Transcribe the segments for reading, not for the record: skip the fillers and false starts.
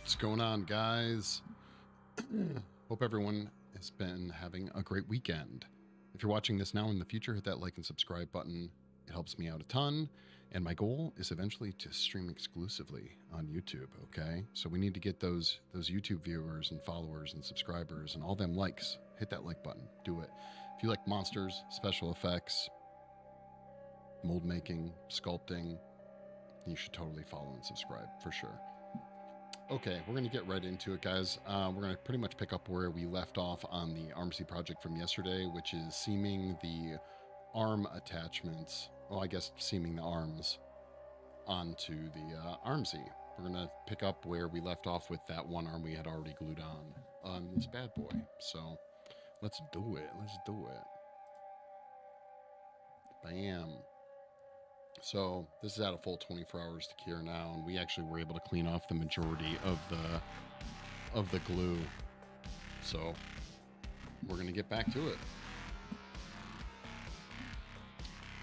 What's going on, guys? Hope everyone has been having a great weekend. If you're watching this now in the future, hit that like and subscribe button. It helps me out a ton. And my goal is eventually to stream exclusively on YouTube, okay? So we need to get those YouTube viewers and followers and subscribers and all them likes. Hit that like button. Do it. If you like monsters, special effects, mold making, sculpting, you should totally follow and subscribe for sure. Okay, we're going to get right into it, guys. We're going to pretty much pick up where we left off on the Armsy project from yesterday, which is seaming the arm attachments, well, I guess seaming the arms onto the Armsy. We're going to pick up where we left off with that one arm we had already glued on this bad boy. So let's do it. Let's do it. Bam. So this is at a full 24 hours to cure now, and we actually were able to clean off the majority of the glue. So we're gonna get back to it.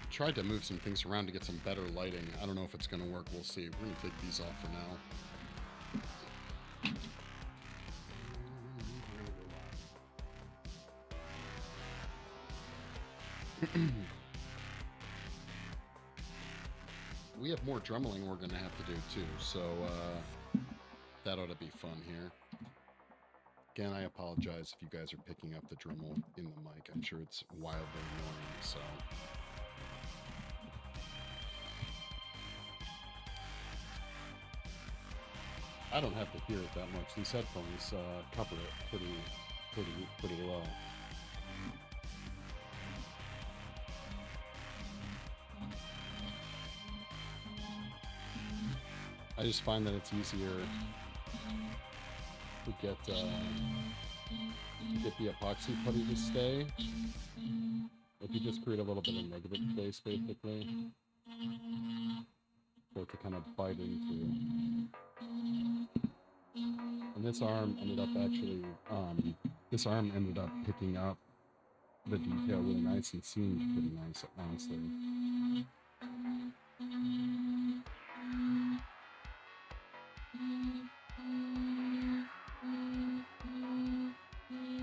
Tried to move some things around to get some better lighting. I don't know if it's gonna work. We'll see. We're gonna take these off for now. We have more dremeling we're gonna have to do too, so that ought to be fun here. Again, I apologize if you guys are picking up the Dremel in the mic. I'm sure it's wildly annoying, so. I don't have to hear it that much. These headphones cover it pretty low. I just find that it's easier to get the epoxy putty to stay if you just create a little bit of negative space, basically, for it to kind of bite into. And this arm ended up actually, picking up the detail really nice and seemed pretty nice, honestly.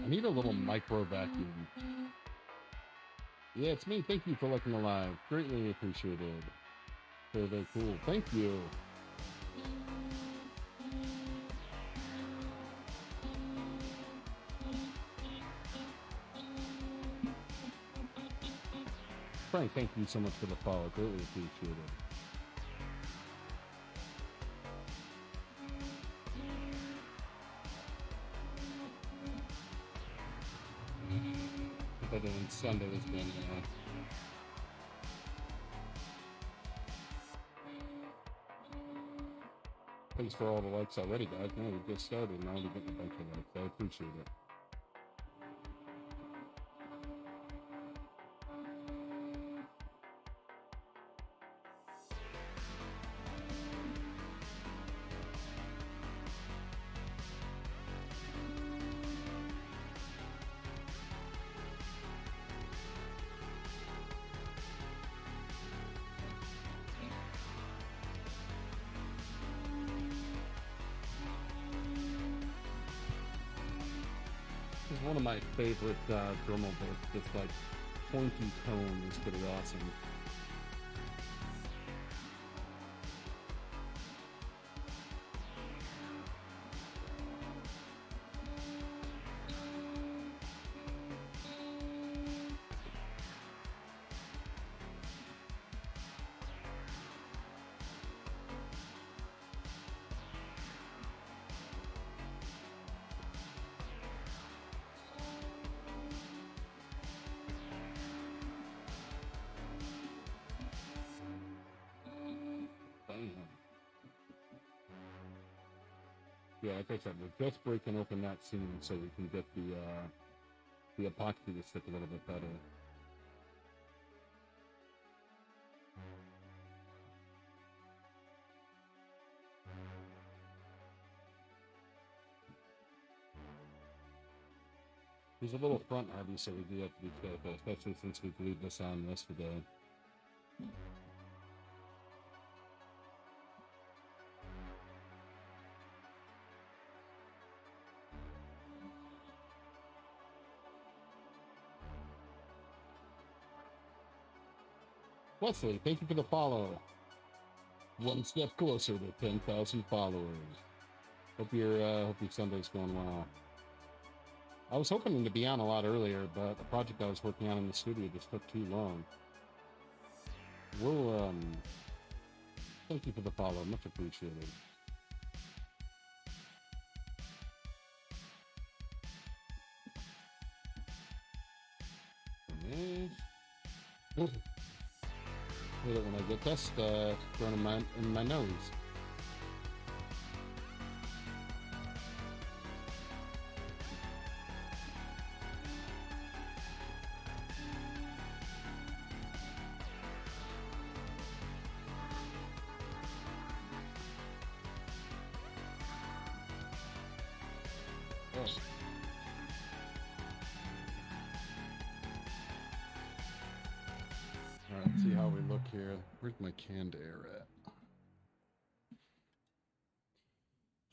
I need a little micro vacuum. Yeah, it's me. Thank you for looking alive. Greatly appreciated. Very, very cool. Thank you. Frank, thank you so much for the follow. Greatly appreciated. But then Sunday has been thanks for all the likes already, guys. Now we just started and already getting a bunch of likes. I appreciate it. It's one of my favorite Dremel bits. This like pointy cone is pretty awesome. Yeah, like I said, we're just breaking open that seam so we can get the epoxy to stick a little bit better. There's a little front obviously we do have to be careful, especially since we glued this on yesterday. Wesley, thank you for the follow. One step closer to 10,000 followers. Hope your Sunday's going well. I was hoping to be on a lot earlier, but the project I was working on in the studio just took too long. We'll thank you for the follow, much appreciated. Hate it when I get dust thrown in my nose. Alright, let's see how we look here. Where's my canned air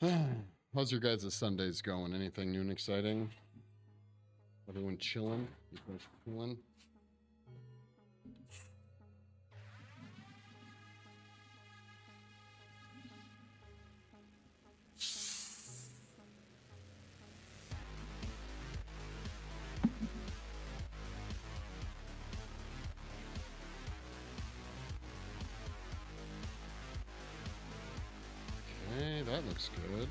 at? How's your guys' Sundays going? Anything new and exciting? Everyone chilling? You guys chilling? Okay, that looks good.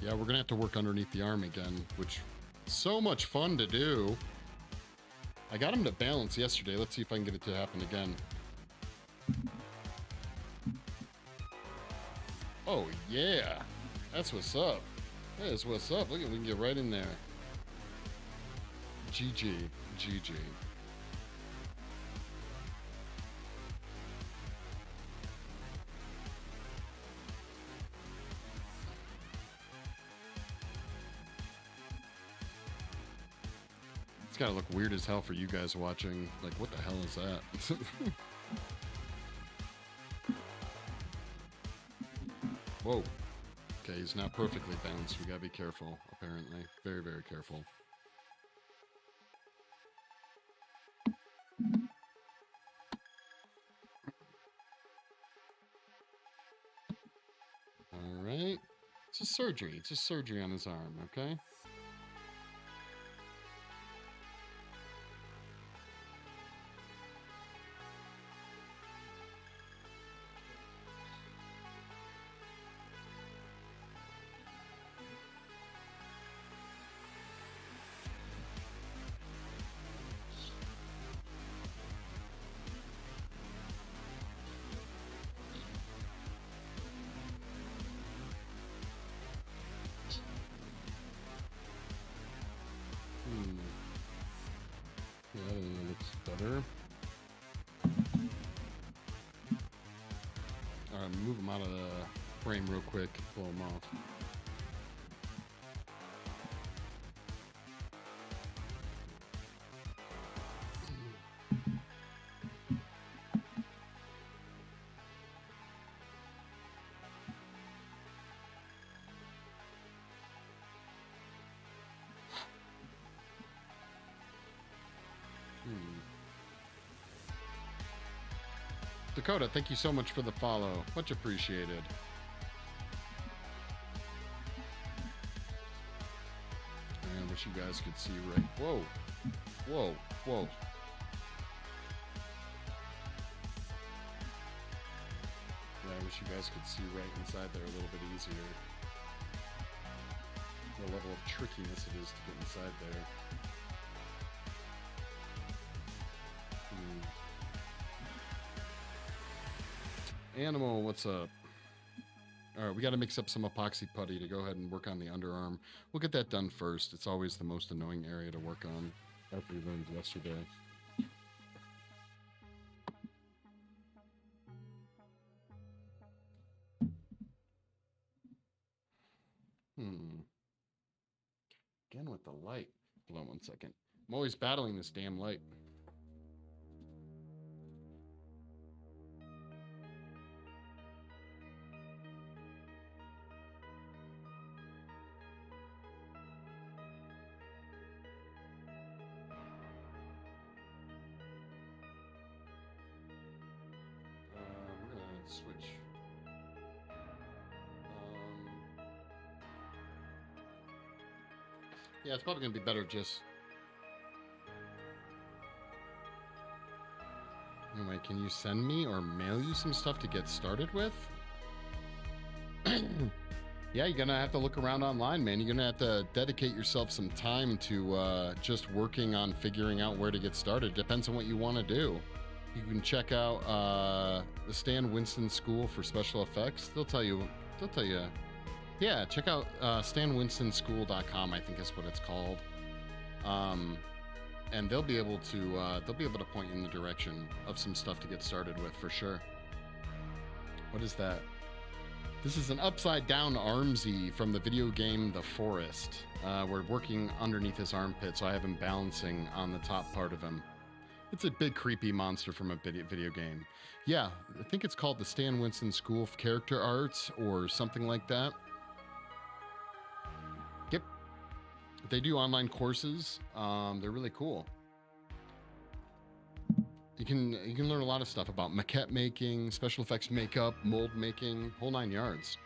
Yeah, we're gonna have to work underneath the arm again, which is so much fun to do. I got him to balance yesterday. Let's see if I can get it to happen again. Oh yeah, that's what's up. That is what's up. Look at, we can get right in there. GG, GG. It's gotta look weird as hell for you guys watching. Like, what the hell is that? Whoa. Okay, he's not perfectly balanced. We gotta be careful, apparently. Very, very careful. Alright. It's a surgery. It's a surgery on his arm, okay? Yeah, that looks better. Alright, move him out of the frame real quick. Pull him off. Dakota, thank you so much for the follow. Much appreciated. I wish you guys could see right. Whoa. Whoa. Whoa. Yeah, I wish you guys could see right inside there a little bit easier. The level of trickiness it is to get inside there. Animal, what's up? All right, we got to mix up some epoxy putty to go ahead and work on the underarm. We'll get that done first. It's always the most annoying area to work on, after we learned yesterday. Again with the light. Hold on one second. I'm always battling this damn light. switch. Yeah, it's probably gonna be better just. Anyway, can you send me or mail you some stuff to get started with? Yeah, you're gonna have to look around online, man. You're gonna have to dedicate yourself some time to just working on figuring out where to get started. Depends on what you want to do. You can check out the Stan Winston School for Special Effects. They'll tell you. Yeah, check out stanwinstonSchool.com. I think is what it's called. And they'll be able to point you in the direction of some stuff to get started with for sure. What is that? This is an upside down Armsy from the video game The Forest. We're working underneath his armpit, so I have him balancing on the top part of him. It's a big creepy monster from a video game. Yeah, I think it's called the Stan Winston School of Character Arts or something like that. Yep. They do online courses. They're really cool. You can learn a lot of stuff about maquette making, special effects makeup, mold making, whole 9 yards.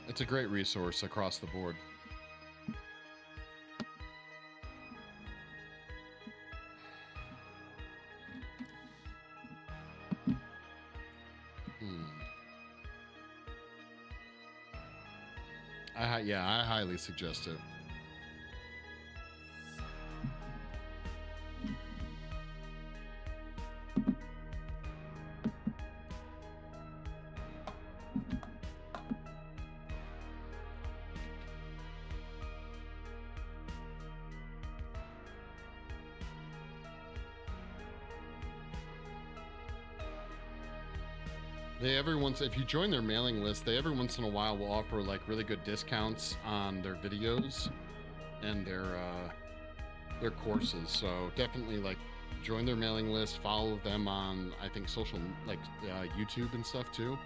It's a great resource across the board. I highly suggest it. If you join their mailing list, they every once in a while will offer like really good discounts on their videos and their courses. So definitely like join their mailing list, follow them on I think social like YouTube and stuff too.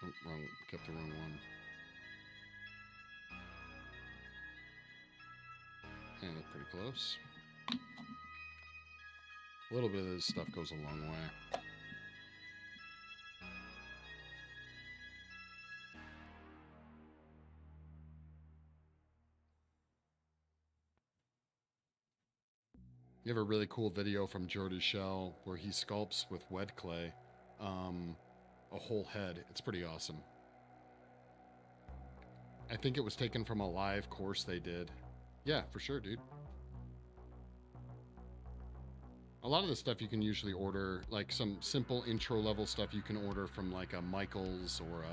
Oh, wrong, kept the wrong one. And that's pretty close. A little bit of this stuff goes a long way. You have a really cool video from Jordan Shell where he sculpts with wet clay a whole head. It's pretty awesome. I think it was taken from a live course they did. Yeah, for sure, dude. A lot of the stuff you can usually order, like some simple intro level stuff you can order from like a Michael's or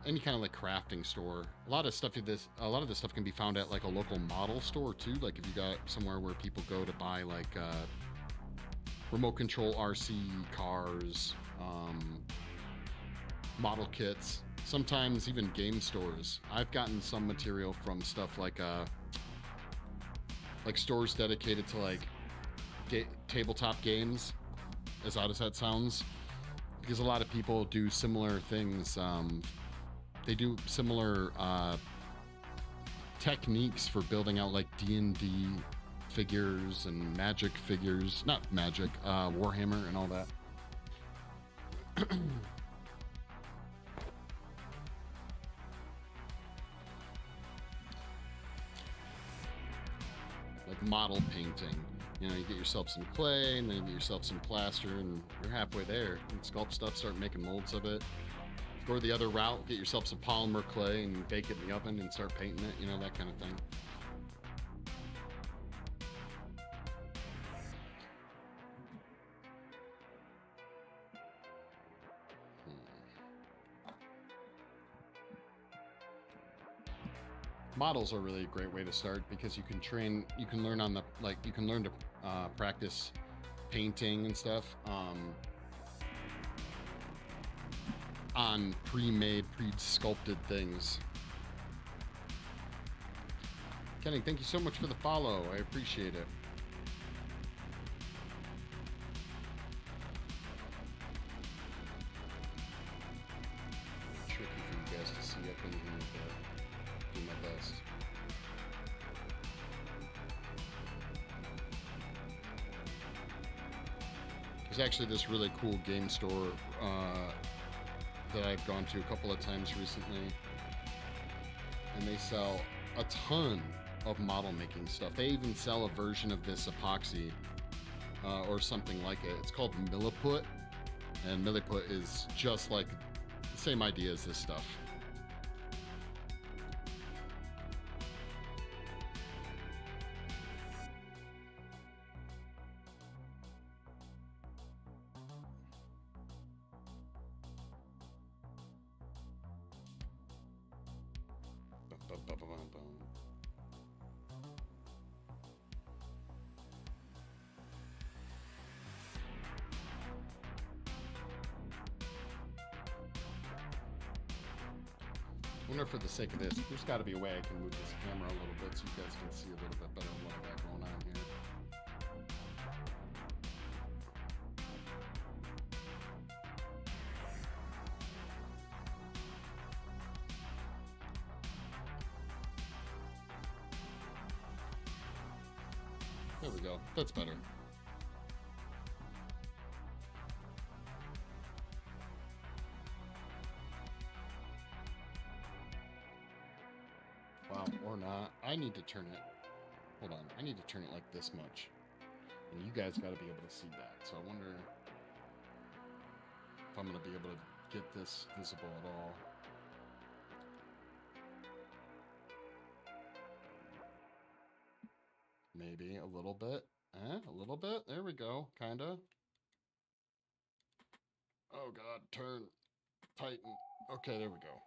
any kind of like crafting store. A lot of this stuff can be found at like a local model store too. Like if you got somewhere where people go to buy like remote control RC cars, model kits, sometimes even game stores. I've gotten some material from stuff like stores dedicated to like tabletop games, as odd as that sounds, because a lot of people do similar things. They do similar techniques for building out like D&D figures and magic figures, not magic, Warhammer and all that. Like model painting. You know, you get yourself some clay, and then you get yourself some plaster, and you're halfway there. You can sculpt stuff, start making molds of it. Go the other route, get yourself some polymer clay, and bake it in the oven and start painting it, you know, that kind of thing. Models are really a great way to start because you can learn to practice painting and stuff on pre-made, pre-sculpted things. Kenny, thank you so much for the follow. I appreciate it. see up in here, but do my best. There's actually this really cool game store that I've gone to a couple of times recently, and they sell a ton of model making stuff. They even sell a version of this epoxy or something like it. It's called Milliput, and Milliput is just like the same idea as this stuff. I wonder if for the sake of this, there's got to be a way I can move this camera a little bit so you guys can see a little bit better what I got going on here. There we go. That's better. Wow, or not. I need to turn it. Hold on. I need to turn it like this much. And you guys got to be able to see that. So I wonder if I'm going to be able to get this visible at all. Maybe a little bit. A little bit. There we go. Kind of. Oh, God. Turn. Tighten. Okay, there we go.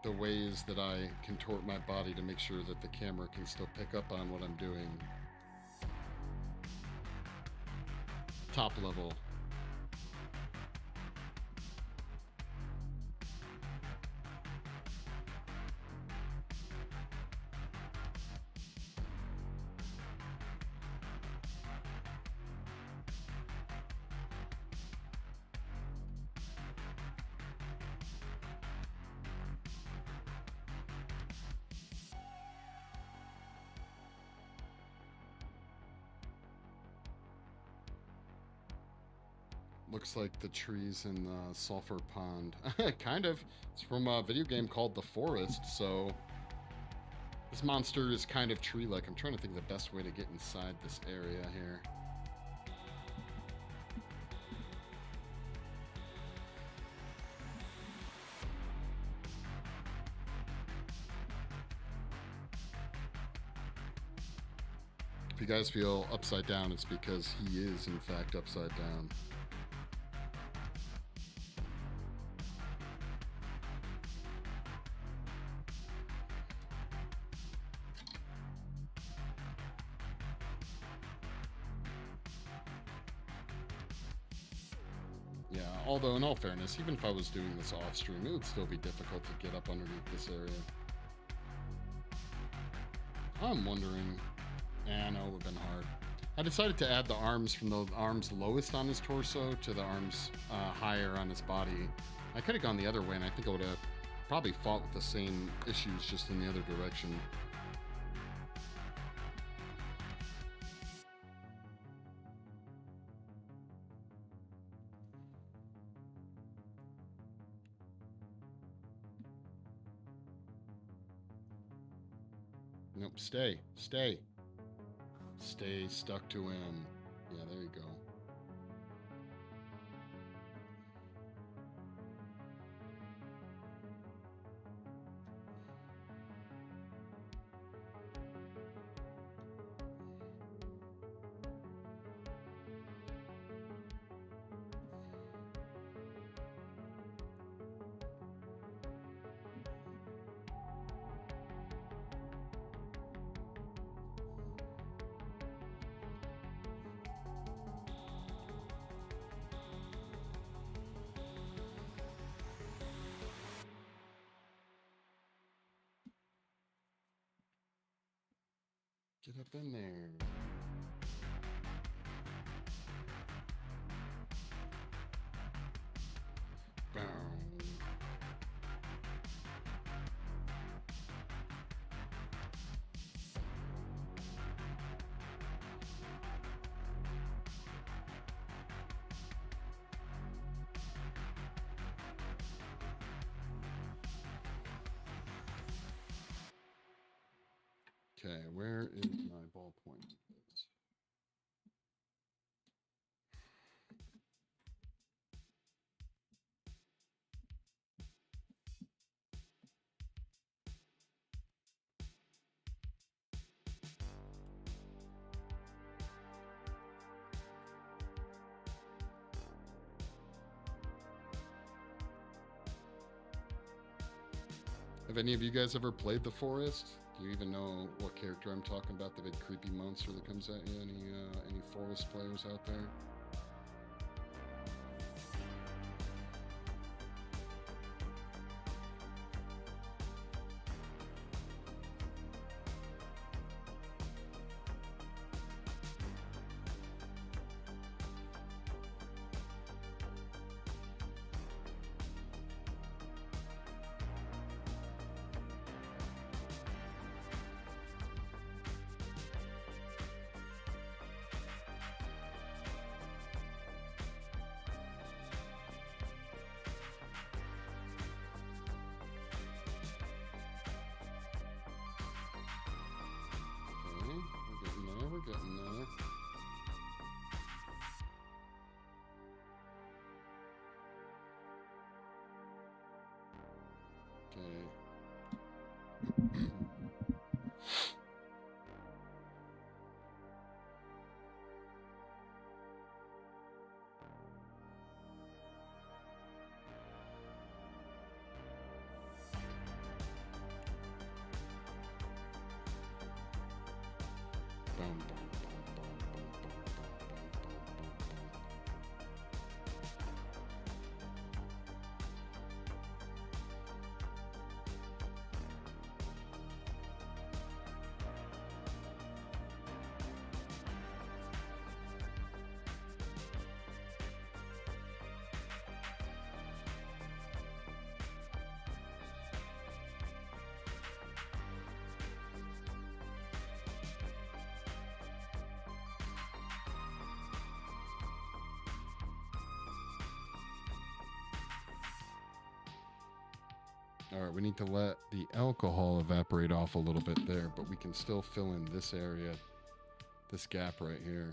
The ways that I contort my body to make sure that the camera can still pick up on what I'm doing. Top level. Looks like the trees in the sulfur pond. Kind of. It's from a video game called The Forest, so this monster is kind of tree-like. I'm trying to think of the best way to get inside this area here. If you guys feel upside down, it's because he is, in fact, upside down. Yeah, although in all fairness, even if I was doing this off stream, it would still be difficult to get up underneath this area. I'm wondering, no, it would have been hard. I decided to add the arms from the arms lowest on his torso to the arms higher on his body. I could have gone the other way, and I think I would have probably fought with the same issues, just in the other direction. Nope, stay. Stay stuck to him. Yeah, there you go. up in there. Bow. Okay, where is my ballpoint? Have any of you guys ever played The Forest? Do you even know what character I'm talking about? The big creepy monster that comes at you? Any Forest players out there? We're getting there. Okay. All right, we need to let the alcohol evaporate off a little bit there, but we can still fill in this area, this gap right here.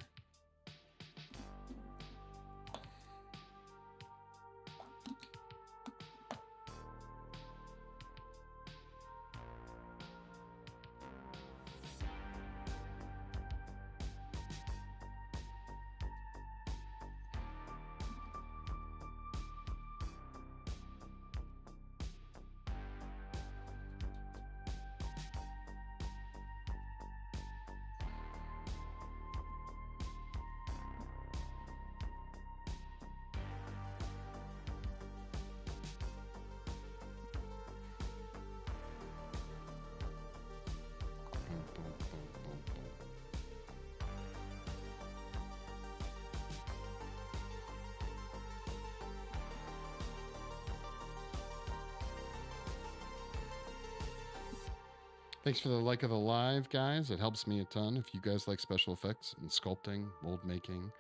Thanks for the like of the live, guys. It helps me a ton. If you guys like special effects and sculpting, mold making,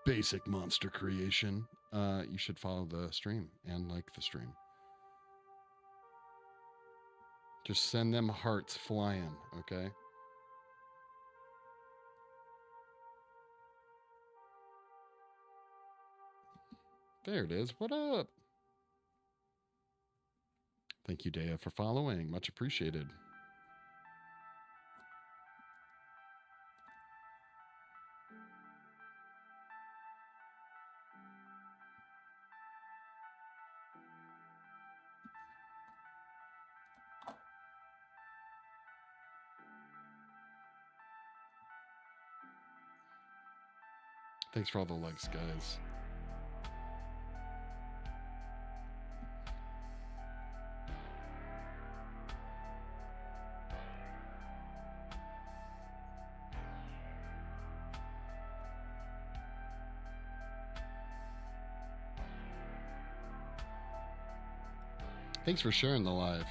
basic monster creation, you should follow the stream and like the stream. Just send them hearts flying, okay? There it is. What up? Thank you, Dea, for following. Much appreciated. Thanks for all the likes, guys. Thanks for sharing the live.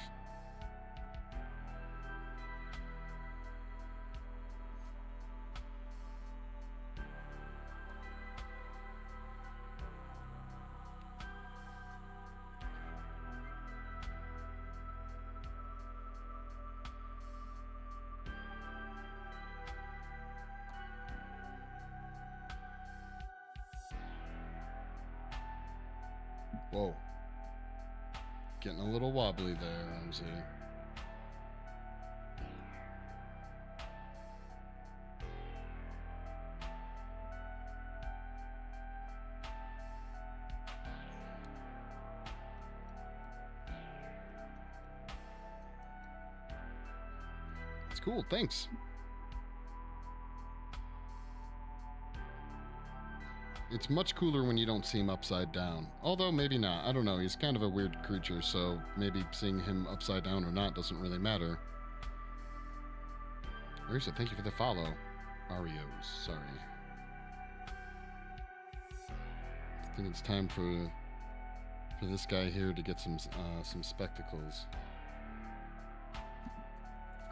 Whoa. Getting a little wobbly there, Armsy. It's cool, thanks. It's much cooler when you don't see him upside down. Although, maybe not. I don't know. He's kind of a weird creature, so maybe seeing him upside down or not doesn't really matter. Arisa, thank you for the follow. Arios, sorry. I think it's time for this guy here to get some spectacles.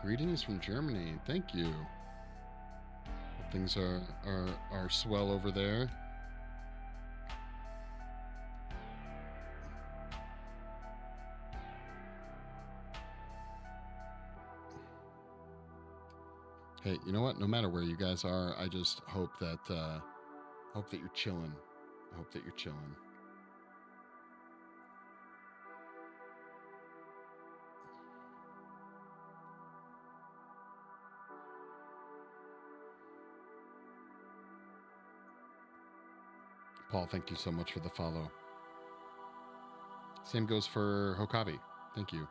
Greetings from Germany. Thank you. Hope things are swell over there. Hey, you know what? No matter where you guys are, I just hope that you're chilling. I hope that you're chilling. Paul, thank you so much for the follow. Same goes for Hokavi. Thank you.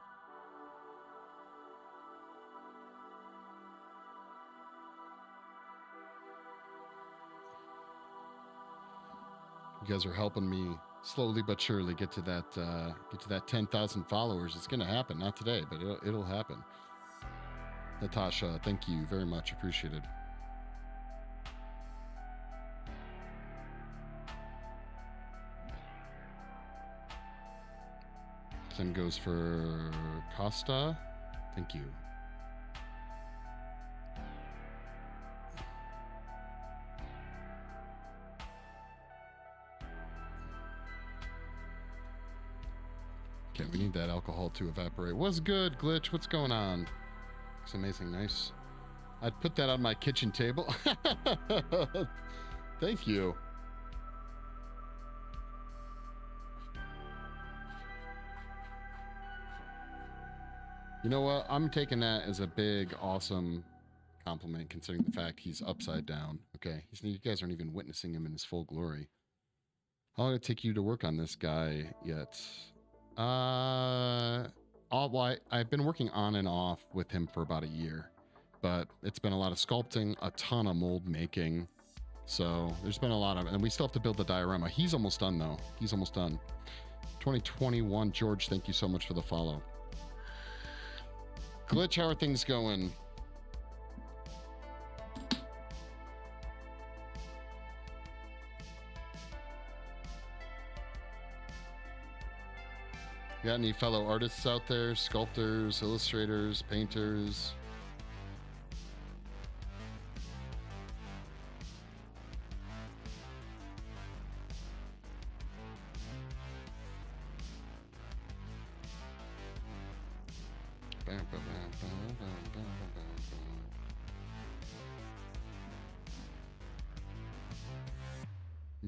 You guys are helping me slowly but surely get to that 10,000 followers. It's going to happen, not today, but it'll happen. Natasha, thank you very much. Appreciated. Same goes for Costa. Thank you. Okay, we need that alcohol to evaporate. What's good, Glitch? What's going on? It's amazing. Nice. I'd put that on my kitchen table. Thank you. You know what? I'm taking that as a big, awesome compliment, considering the fact he's upside down. Okay, you guys aren't even witnessing him in his full glory. How long did it take you to work on this guy yet? I've been working on and off with him for about a year, but it's been a lot of sculpting, a ton of mold making. So there's been a lot of, and we still have to build the diorama. He's almost done though. He's almost done. 2021, George, thank you so much for the follow. Glitch, how are things going? Got any fellow artists out there? Sculptors, illustrators, painters?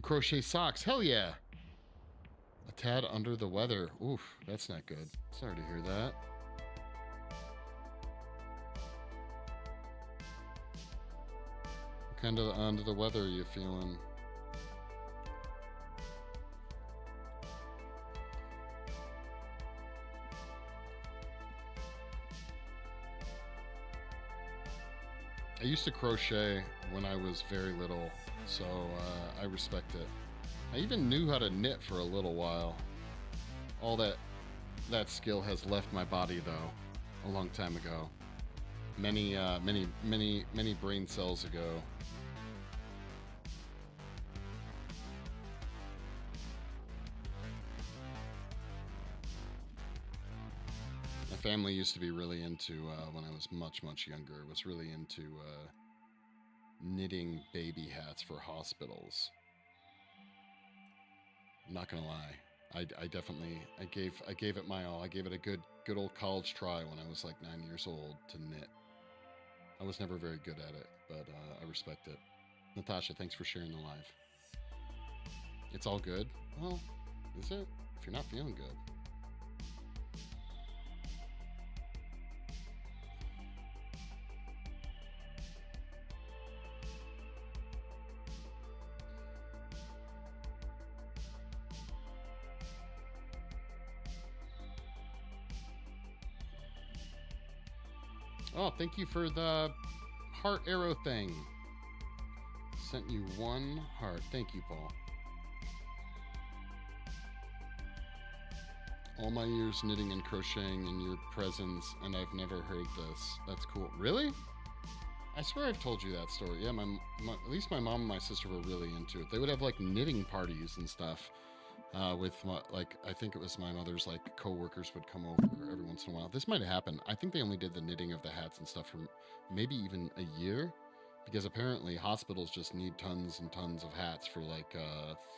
Crochet socks, hell yeah. A tad under the weather. Oof, that's not good. Sorry to hear that. What kind of under the weather are you feeling? I used to crochet when I was very little, so I respect it. I even knew how to knit for a little while. All that skill has left my body though, a long time ago. Many brain cells ago. family used to be really into, when I was much younger, was really into knitting baby hats for hospitals. I'm not gonna lie. I definitely I gave it my all. I gave it a good old college try when I was like 9 years old to knit. I was never very good at it, but I respect it. Natasha, thanks for sharing the live. It's all good? Well, is it? If you're not feeling good. Oh, thank you for the heart arrow thing. Sent you one heart. Thank you, Paul. All my years knitting and crocheting in your presence, and I've never heard this. That's cool. Really? I swear I've told you that story. Yeah, at least my mom and my sister were really into it. They would have like knitting parties and stuff. With like, I think it was my mother's like co-workers would come over every once in a while. This might have happened. I think they only did the knitting of the hats and stuff for maybe even a year, because apparently hospitals just need tons and tons of hats for like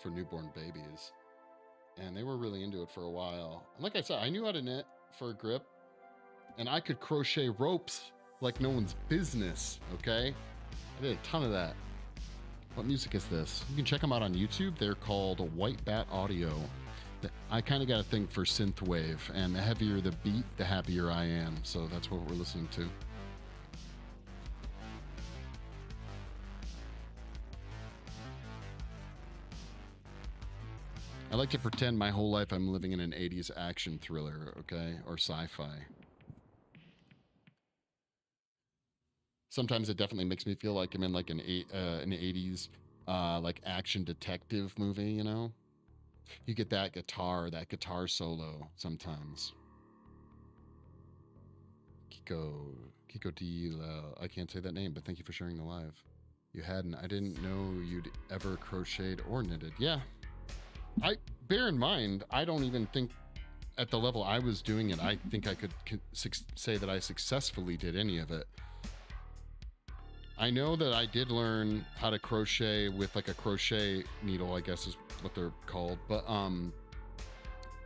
for newborn babies, and they were really into it for a while. And like I said, I knew how to knit for a grip, and I could crochet ropes like no one's business. Okay, I did a ton of that. What music is this? You can check them out on YouTube. They're called White Bat Audio. I kind of got a thing for synthwave, and the heavier the beat, the happier I am. So that's what we're listening to. I like to pretend my whole life I'm living in an 80s action thriller, okay? Or sci-fi. Sometimes it definitely makes me feel like I'm in like an 80s like action detective movie, you know? You get that guitar solo sometimes. Kiko D, I can't say that name, but thank you for sharing the live. You hadn't. I didn't know you'd ever crocheted or knitted. Yeah. I bear in mind, I don't even think at the level I was doing it, I think I could say that I successfully did any of it. I know that I did learn how to crochet with like a crochet needle, I guess is what they're called. But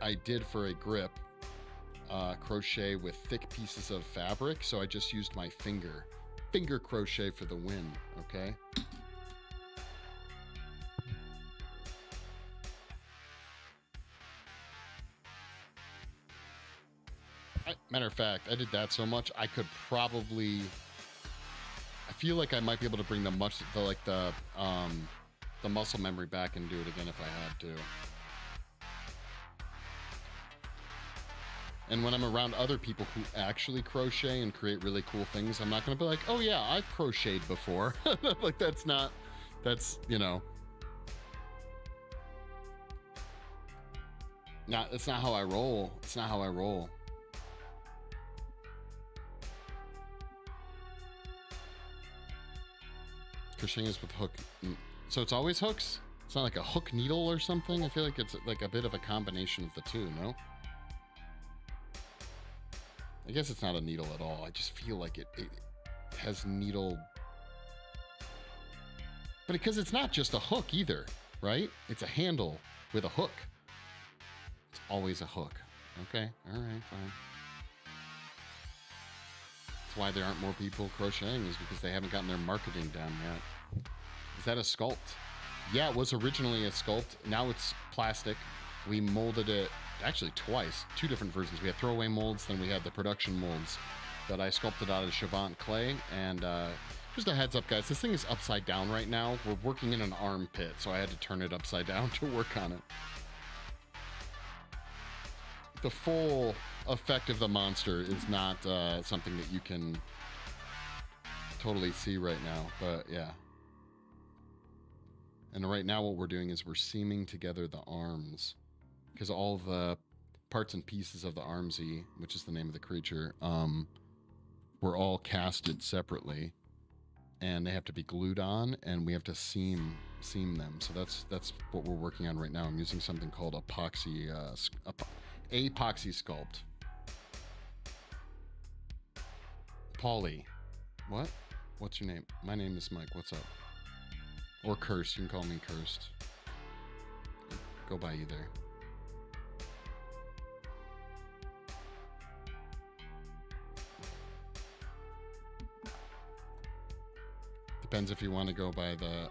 I did for a grip crochet with thick pieces of fabric. So I just used my finger crochet for the win. Okay. Matter of fact, I did that so much I could probably. I feel like I might be able to bring the muscle memory back and do it again if I had to. And when I'm around other people who actually crochet and create really cool things, I'm not going to be like, oh yeah, I've crocheted before. Like that's, you know. That's not how I roll. It's not how I roll. Crocheting is with hook, so it's always hooks. It's not like a hook needle or something. I feel like it's like a bit of a combination of the two. No, I guess it's not a needle at all. I just feel like it has needle, but because it's not just a hook either, right? It's a handle with a hook. It's always a hook. Okay, all right, fine. Why there aren't more people crocheting is because they haven't gotten their marketing down yet. Is that a sculpt? Yeah, it was originally a sculpt. Now it's plastic. We molded it actually twice, 2 different versions. We had throwaway molds, then we had the production molds that I sculpted out of Chavant clay. And just a heads up, guys, this thing is upside down right now. We're working in an armpit, so I had to turn it upside down to work on it. The full effect of the monster is not something that you can totally see right now, but yeah. And right now what we're doing is we're seaming together the arms, because all the parts and pieces of the Armsy, which is the name of the creature, were all casted separately, and they have to be glued on, and we have to seam them. So that's what we're working on right now. I'm using something called epoxy sculpt. Polly. What? What's your name? My name is Mike. What's up? Or Cursed. You can call me Cursed. Go by either. Depends if you want to go by the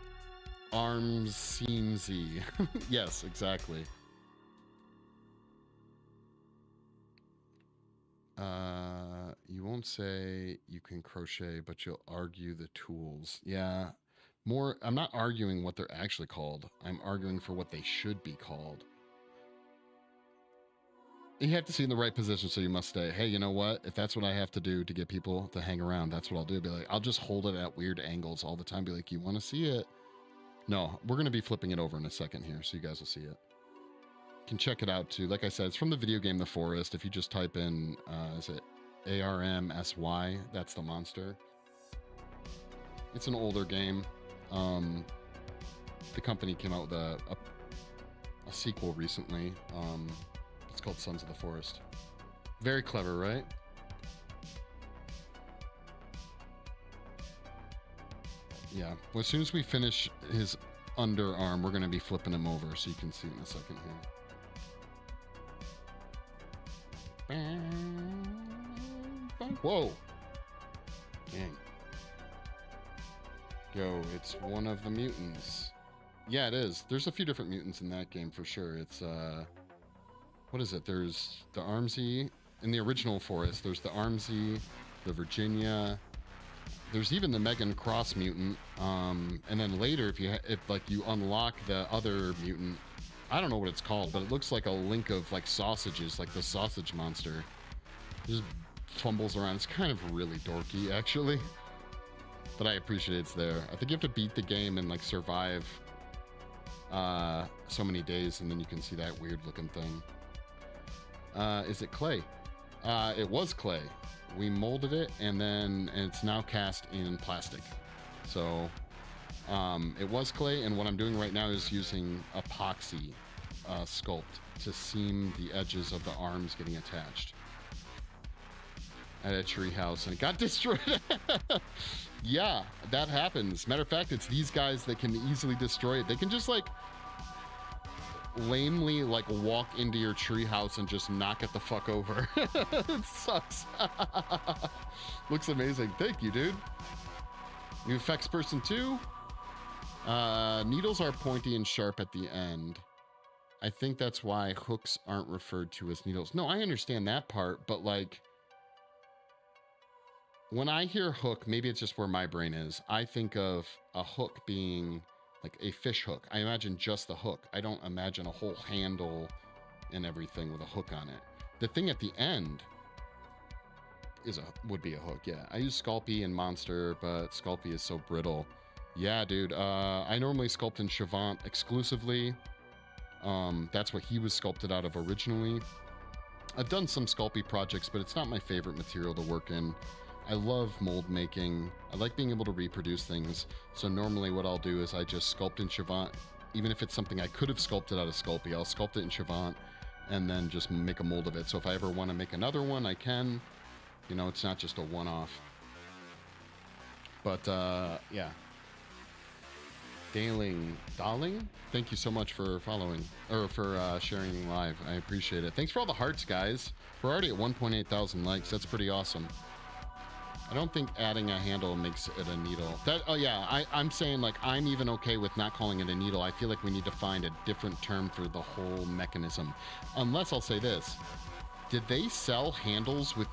Armsy. Yes, exactly. You won't say you can crochet, but you'll argue the tools. Yeah. More, I'm not arguing what they're actually called. I'm arguing for what they should be called. You have to see in the right position, so you must say, hey, you know what? If that's what I have to do to get people to hang around, that's what I'll do. Be like, I'll just hold it at weird angles all the time. Be like, you want to see it? No, we're going to be flipping it over in a second here, so you guys will see it. You can check it out, too. Like I said, it's from the video game The Forest. If you just type in, is it ARMSY? That's the monster. It's an older game. The company came out with a sequel recently. It's called Sons of the Forest. Very clever, right? Yeah. Well, as soon as we finish his underarm, we're going to be flipping him over, so you can see it in a second here. Whoa! Dang. Yo, it's one of the mutants. Yeah, it is. There's a few different mutants in that game for sure. It's, what is it? There's the Armsy. In the original Forest, there's the Armsy, the Virginia. There's even the Megan Cross mutant. And then later, if you unlock the other mutant, I don't know what it's called, but it looks like a link of like sausages, like the sausage monster. It just fumbles around. It's kind of really dorky, actually. But I appreciate it's there. I think you have to beat the game and like survive so many days, and then you can see that weird looking thing. Is it clay? It was clay. We molded it, and it's now cast in plastic. So it was clay, and what I'm doing right now is using epoxy sculpt to seam the edges of the arms getting attached. At a tree house, and it got destroyed. Yeah, that happens. Matter of fact, it's these guys that can easily destroy it. They can just like lamely like walk into your tree house and just knock it the fuck over. It sucks. Looks amazing. Thank you, dude. New effects person too. Needles are pointy and sharp at the end. I think that's why hooks aren't referred to as needles. No, I understand that part, but like, when I hear hook, maybe it's just where my brain is. I think of a hook being like a fish hook. I imagine just the hook. I don't imagine a whole handle and everything with a hook on it. The thing at the end would be a hook, yeah. I use Sculpey in Monster, but Sculpey is so brittle. Yeah, dude. I normally sculpt in Chavant exclusively. That's what he was sculpted out of originally. I've done some Sculpey projects, but it's not my favorite material to work in. I love mold making. I like being able to reproduce things. So normally what I'll do is I just sculpt in Chavant. Even if it's something I could have sculpted out of Sculpey, I'll sculpt it in Chavant and then just make a mold of it. So if I ever want to make another one, I can. You know, it's not just a one-off. But, yeah. Darling, thank you so much for following, or for sharing live. I appreciate it. Thanks for all the hearts, guys. We're already at 1.8 thousand likes. That's pretty awesome. I don't think adding a handle makes it a needle. Oh yeah, I'm saying like I'm even okay with not calling it a needle. I feel like we need to find a different term for the whole mechanism. Unless I'll say this. Did they sell handles with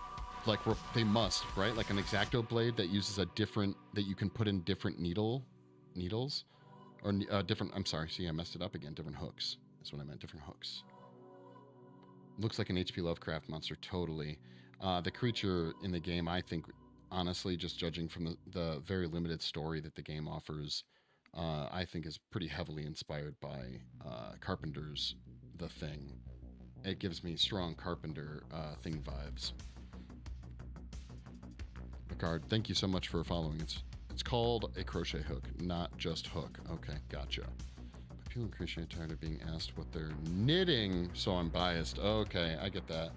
like, they must, right? Like an X-Acto blade that uses a different, that you can put in different needles? Or different, I'm sorry, see I messed it up again. Different hooks. That's what I meant, different hooks. Looks like an H.P. Lovecraft monster, totally. The creature in the game, I think, honestly, just judging from the very limited story that the game offers, I think is pretty heavily inspired by Carpenter's The Thing. It gives me strong Carpenter Thing vibes. Picard, thank you so much for following. It's called a crochet hook, not just hook. Okay, gotcha. People in crochet are tired of being asked what they're knitting, so I'm biased. Okay, I get that.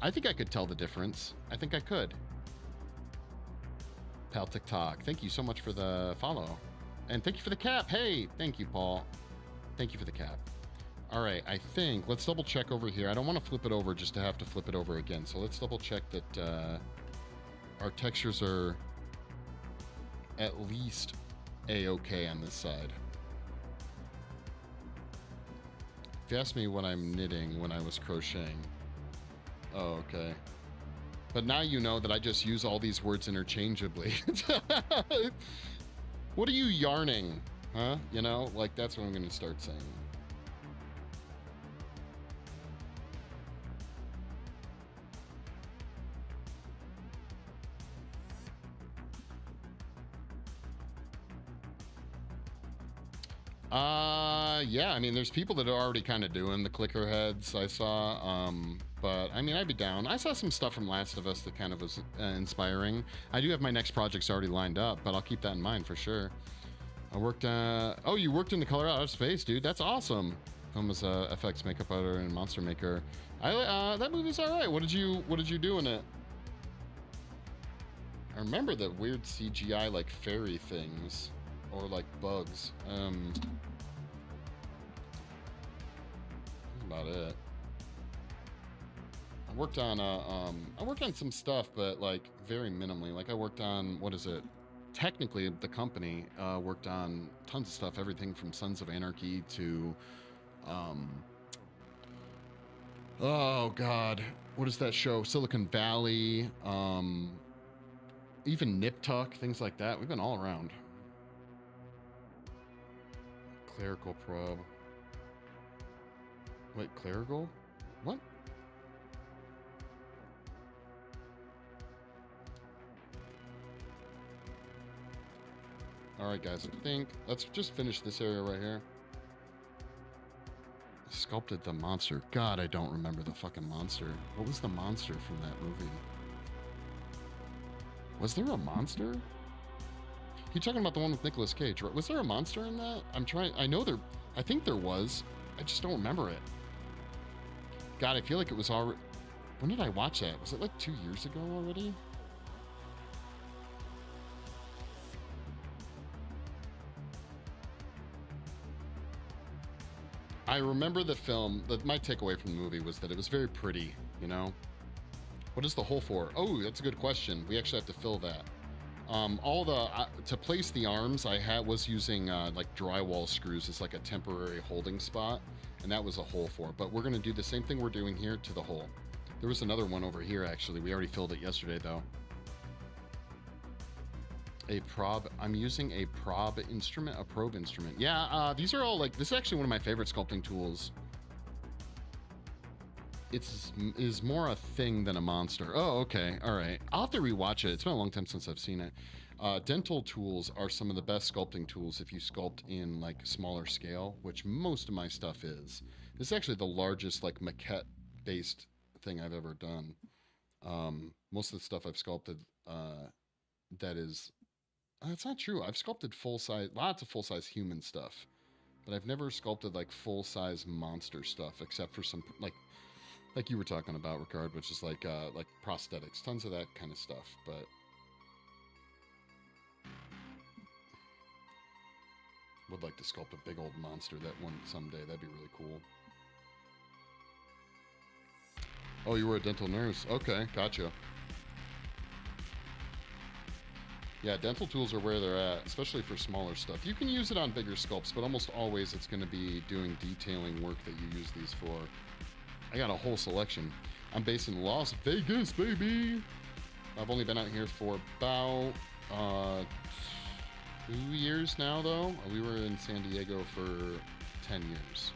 I think I could tell the difference. I think I could. pal TikTok. Thank you so much for the follow. And thank you for the cap. Hey, thank you, Paul. Thank you for the cap. All right, I think, let's double check over here. I don't want to flip it over just to have to flip it over again. So let's double check that our textures are at least A-okay on this side. If you ask me what I'm knitting when I was crocheting. Oh, okay. But now you know that I just use all these words interchangeably. What are you yarning? Huh? You know, like that's what I'm going to start saying. Yeah, I mean, there's people that are already kind of doing the clicker heads I saw, but I mean, I'd be down. I saw some stuff from Last of Us that kind of was inspiring. I do have my next projects already lined up, but I'll keep that in mind for sure. I worked, oh, you worked in the Color Out of Space, dude. That's awesome. Film was FX makeup editor and Monster Maker. That movie's all right. What did you do in it? I remember the weird CGI like fairy things or like bugs. That's about it. I worked on some stuff, but like very minimally. Like I worked on, what is it? Technically, the company worked on tons of stuff, everything from Sons of Anarchy to, oh God, what is that show? Silicon Valley, even Nip Tuck, things like that. We've been all around. Clerical probe. Wait, clerical? What? All right, guys, I think let's just finish this area right here. Sculpted the monster. God, I don't remember the fucking monster. What was the monster from that movie? Was there a monster? You talking about the one with Nicolas Cage, right? Was there a monster in that? I think there was. I just don't remember it. God, I feel like it was already... When did I watch that? Was it like 2 years ago already? I remember the film, my takeaway from the movie was that it was very pretty, you know? What is the hole for? Oh, that's a good question. We actually have to fill that. To place the arms, was using like drywall screws as like a temporary holding spot, and that was a hole for it. But we're gonna do the same thing we're doing here to the hole. There was another one over here actually. We already filled it yesterday though. A probe. I'm using a probe instrument. Yeah, these are all like, this is actually one of my favorite sculpting tools. Is more a thing than a monster. Oh, okay. All right. I'll have to rewatch it. It's been a long time since I've seen it. Dental tools are some of the best sculpting tools if you sculpt in like smaller scale, which most of my stuff is. This is actually the largest like maquette-based thing I've ever done. Most of the stuff I've sculpted that is... That's not true. I've sculpted full-size, lots of full-size human stuff, but I've never sculpted like full-size monster stuff except for some like you were talking about, Ricard, which is like prosthetics, tons of that kind of stuff. But would like to sculpt a big old monster that one someday. That'd be really cool. Oh, you were a dental nurse. Okay, gotcha. Yeah, dental tools are where they're at, especially for smaller stuff. You can use it on bigger sculpts, but almost always it's going to be doing detailing work that you use these for. I got a whole selection. I'm based in Las Vegas, baby. I've only been out here for about 2 years now, though. We were in San Diego for 10 years.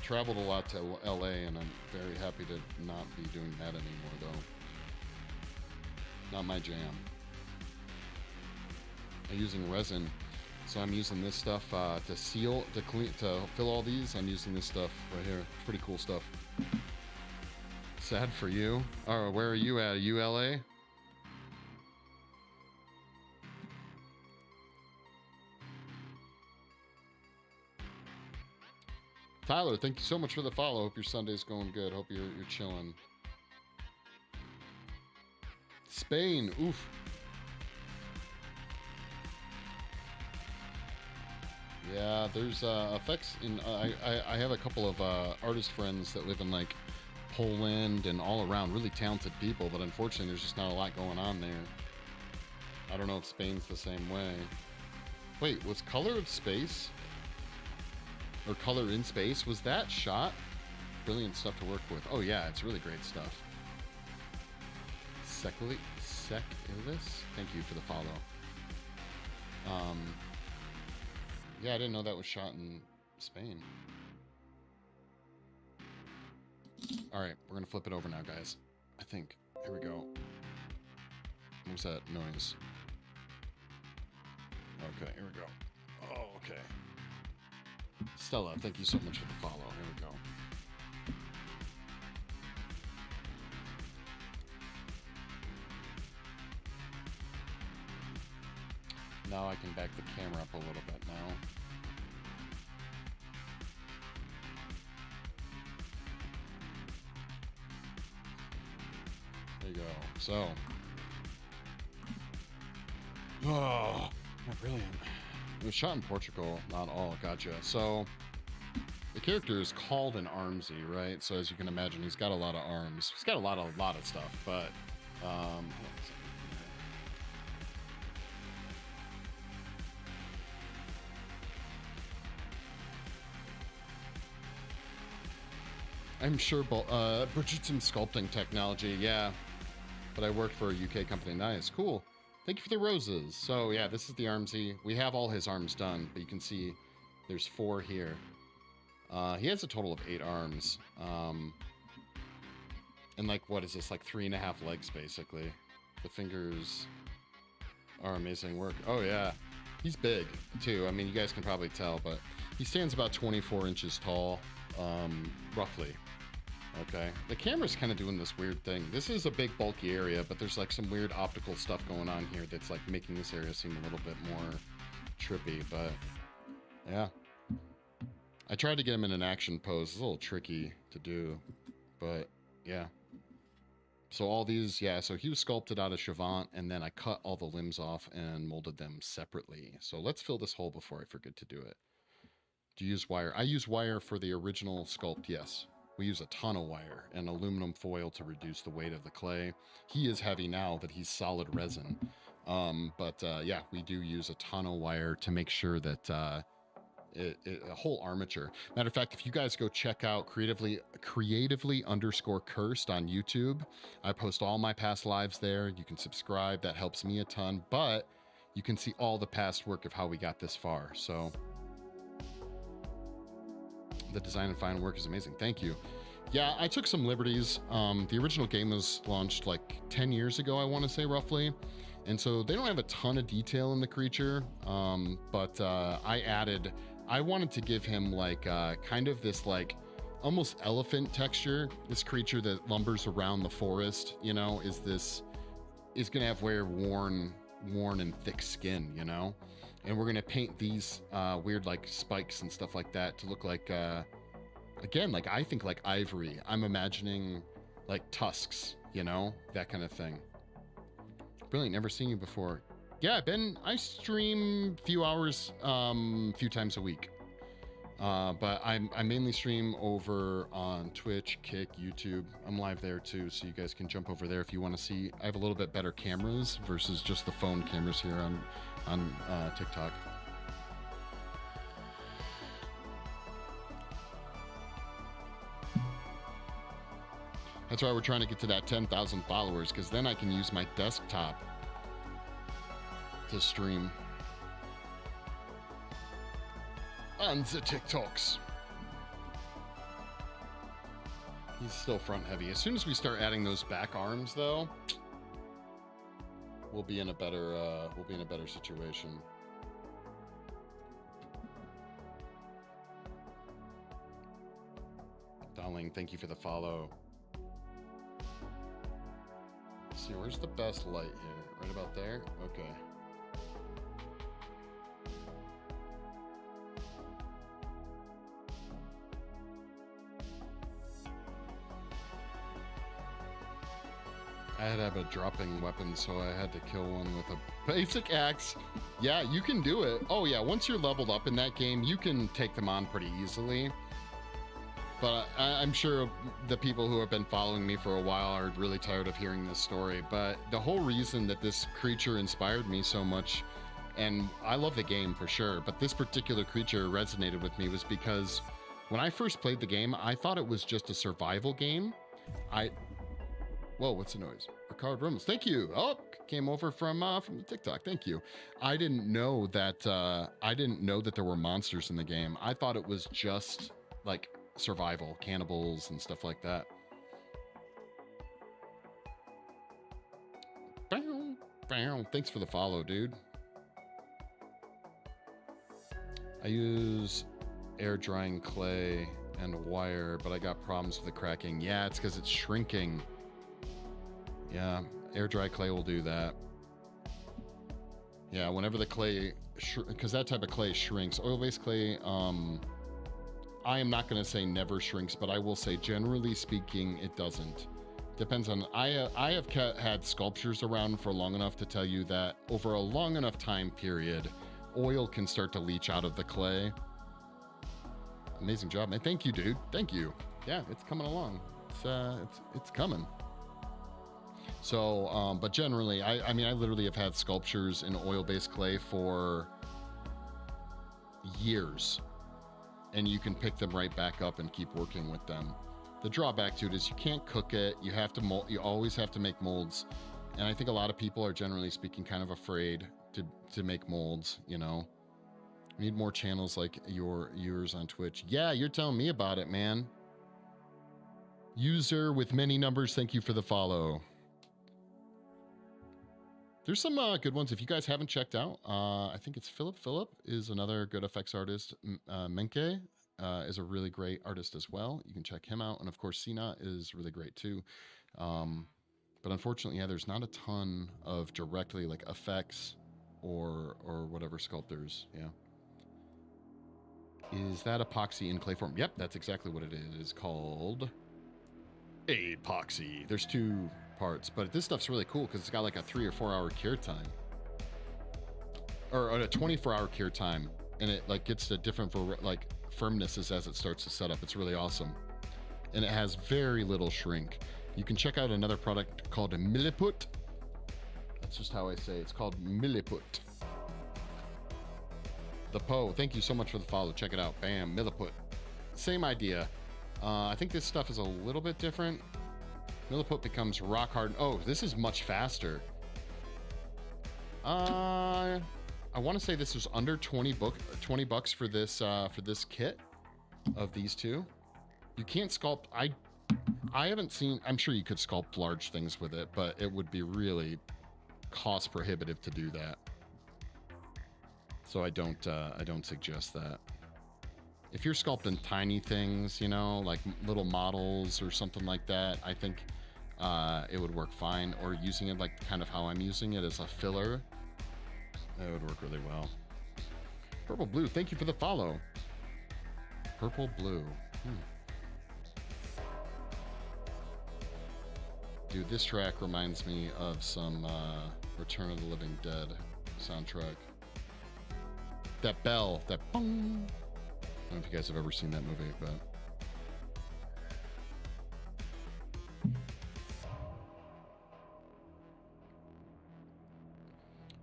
Traveled a lot to LA, and I'm very happy to not be doing that anymore, though. Not my jam. I'm using resin, so I'm using this stuff to seal, to fill all these. I'm using this stuff right here. It's pretty cool stuff. Sad for you. Oh, where are you at? Are you LA? Tyler, thank you so much for the follow. Hope your Sunday's going good. Hope you're chilling. Spain, oof. Yeah, there's effects in. I have a couple of artist friends that live in like Poland and all around, really talented people, but unfortunately, there's just not a lot going on there. I don't know if Spain's the same way. Wait, was Color of Space or Color in Space, was that shot? Brilliant stuff to work with. Oh yeah, it's really great stuff. Secilis, thank you for the follow. Yeah, I didn't know that was shot in Spain. All right, we're gonna flip it over now, guys. I think. Here we go. What was that noise? Okay, here we go. Oh, okay. Stella, thank you so much for the follow. Here we go. Now I can back the camera up a little bit now. There you go. So. Oh, brilliant. It was shot in Portugal, not all. Gotcha. So the character is called an Armsy, right? So as you can imagine, he's got a lot of arms. He's got a lot of stuff, but I'm sure Bridgerton sculpting technology, yeah. But I worked for a UK company. Nice, cool. Thank you for the roses. So yeah, this is the Armsy. We have all his arms done, but you can see there's 4 here. He has a total of 8 arms. And like, what is this? Like 3.5 legs, basically. The fingers are amazing work. Oh yeah, he's big too. I mean, you guys can probably tell, but he stands about 24 inches tall, roughly. Okay, the camera's kind of doing this weird thing. This is a big bulky area, but there's like some weird optical stuff going on here that's like making this area seem a little bit more trippy, but yeah. I tried to get him in an action pose. It's a little tricky to do, but yeah. So all these, yeah, so he was sculpted out of Chavant, and then I cut all the limbs off and molded them separately. So let's fill this hole before I forget to do it. Do you use wire? I use wire for the original sculpt, yes. We use a ton of wire and aluminum foil to reduce the weight of the clay. He is heavy now that he's solid resin. Yeah, we do use a ton of wire to make sure that a whole armature. Matter of fact, if you guys go check out creatively _ cursed on YouTube, I post all my past lives there. You can subscribe. That helps me a ton, but you can see all the past work of how we got this far. So the design and fine work is amazing. Thank you. Yeah, I took some liberties. The original game was launched like 10 years ago, I want to say, roughly. And so they don't have a ton of detail in the creature, but I wanted to give him like kind of this like almost elephant texture. This creature that lumbers around the forest, you know, is going to have very worn and thick skin, you know? And we're going to paint these weird like spikes and stuff like that to look like, again, like I think like ivory. I'm imagining like tusks, you know, that kind of thing. Brilliant. Never seen you before. Yeah, I stream a few hours, few times a week. But I mainly stream over on Twitch, Kick, YouTube. I'm live there too, so you guys can jump over there if you want to see. I have a little bit better cameras versus just the phone cameras here on TikTok. That's why we're trying to get to that 10,000 followers, because then I can use my desktop to stream on the TikToks. He's still front heavy. As soon as we start adding those back arms, though, we'll be in a better situation. Darling, thank you for the follow. Let's see, where's the best light here? Right about there? Okay. I had to have a dropping weapon, so I had to kill one with a basic axe. Yeah, you can do it. Oh yeah, once you're leveled up in that game, you can take them on pretty easily. But I'm sure the people who have been following me for a while are really tired of hearing this story. But the whole reason that this creature inspired me so much, and I love the game for sure, but this particular creature resonated with me was because when I first played the game, I thought it was just a survival game. Whoa, what's the noise? Ricard Ramos, thank you. Oh, came over from the TikTok. Thank you. I didn't know that there were monsters in the game. I thought it was just like survival, cannibals and stuff like that. Thanks for the follow, dude. I use air drying clay and wire, but I got problems with the cracking. Yeah, it's because it's shrinking. Yeah, air dry clay will do that. Yeah, whenever the clay, because that type of clay shrinks. Oil-based clay, I am not going to say never shrinks, but I will say generally speaking, it doesn't. Depends on, I have had sculptures around for long enough to tell you that over a long enough time period, oil can start to leach out of the clay. Amazing job, man. Thank you, dude. Thank you. Yeah, it's coming along. It's coming. So, but generally, I mean, I literally have had sculptures in oil-based clay for years, and you can pick them right back up and keep working with them. The drawback to it is you can't cook it. You have to mold. You always have to make molds, and I think a lot of people are generally speaking kind of afraid to make molds. You know, we need more channels like yours on Twitch. Yeah, you're telling me about it, man. User with many numbers, thank you for the follow. There's some good ones. If you guys haven't checked out, I think it's Philip. Philip is another good effects artist. Menke is a really great artist as well. You can check him out. And of course, Sina is really great too. But unfortunately, yeah, there's not a ton of directly like effects or whatever sculptors. Yeah. Is that epoxy in clay form? Yep, that's exactly what it is. It is called epoxy. There's two parts, but this stuff's really cool because it's got like a 3 or 4 hour cure time, or a 24-hour cure time, and it like gets to different like firmnesses as it starts to set up. It's really awesome, and it has very little shrink. You can check out another product called a Milliput. That's just how I say it. It's called Milliput. The Poe, thank you so much for the follow. Check it out. Bam, Milliput. Same idea. I think this stuff is a little bit different. Milliput becomes rock hard. Oh, this is much faster. I want to say this was under 20 bucks for this kit of these two. You can't sculpt. I haven't seen. I'm sure you could sculpt large things with it, but it would be really cost prohibitive to do that. So I don't suggest that. If you're sculpting tiny things, you know, like little models or something like that, I think it would work fine. Or using it like kind of how I'm using it as a filler, that would work really well. Purple Blue, thank you for the follow. Purple Blue. Dude, this track reminds me of some Return of the Living Dead soundtrack. That bell, that bong. I don't know if you guys have ever seen that movie, but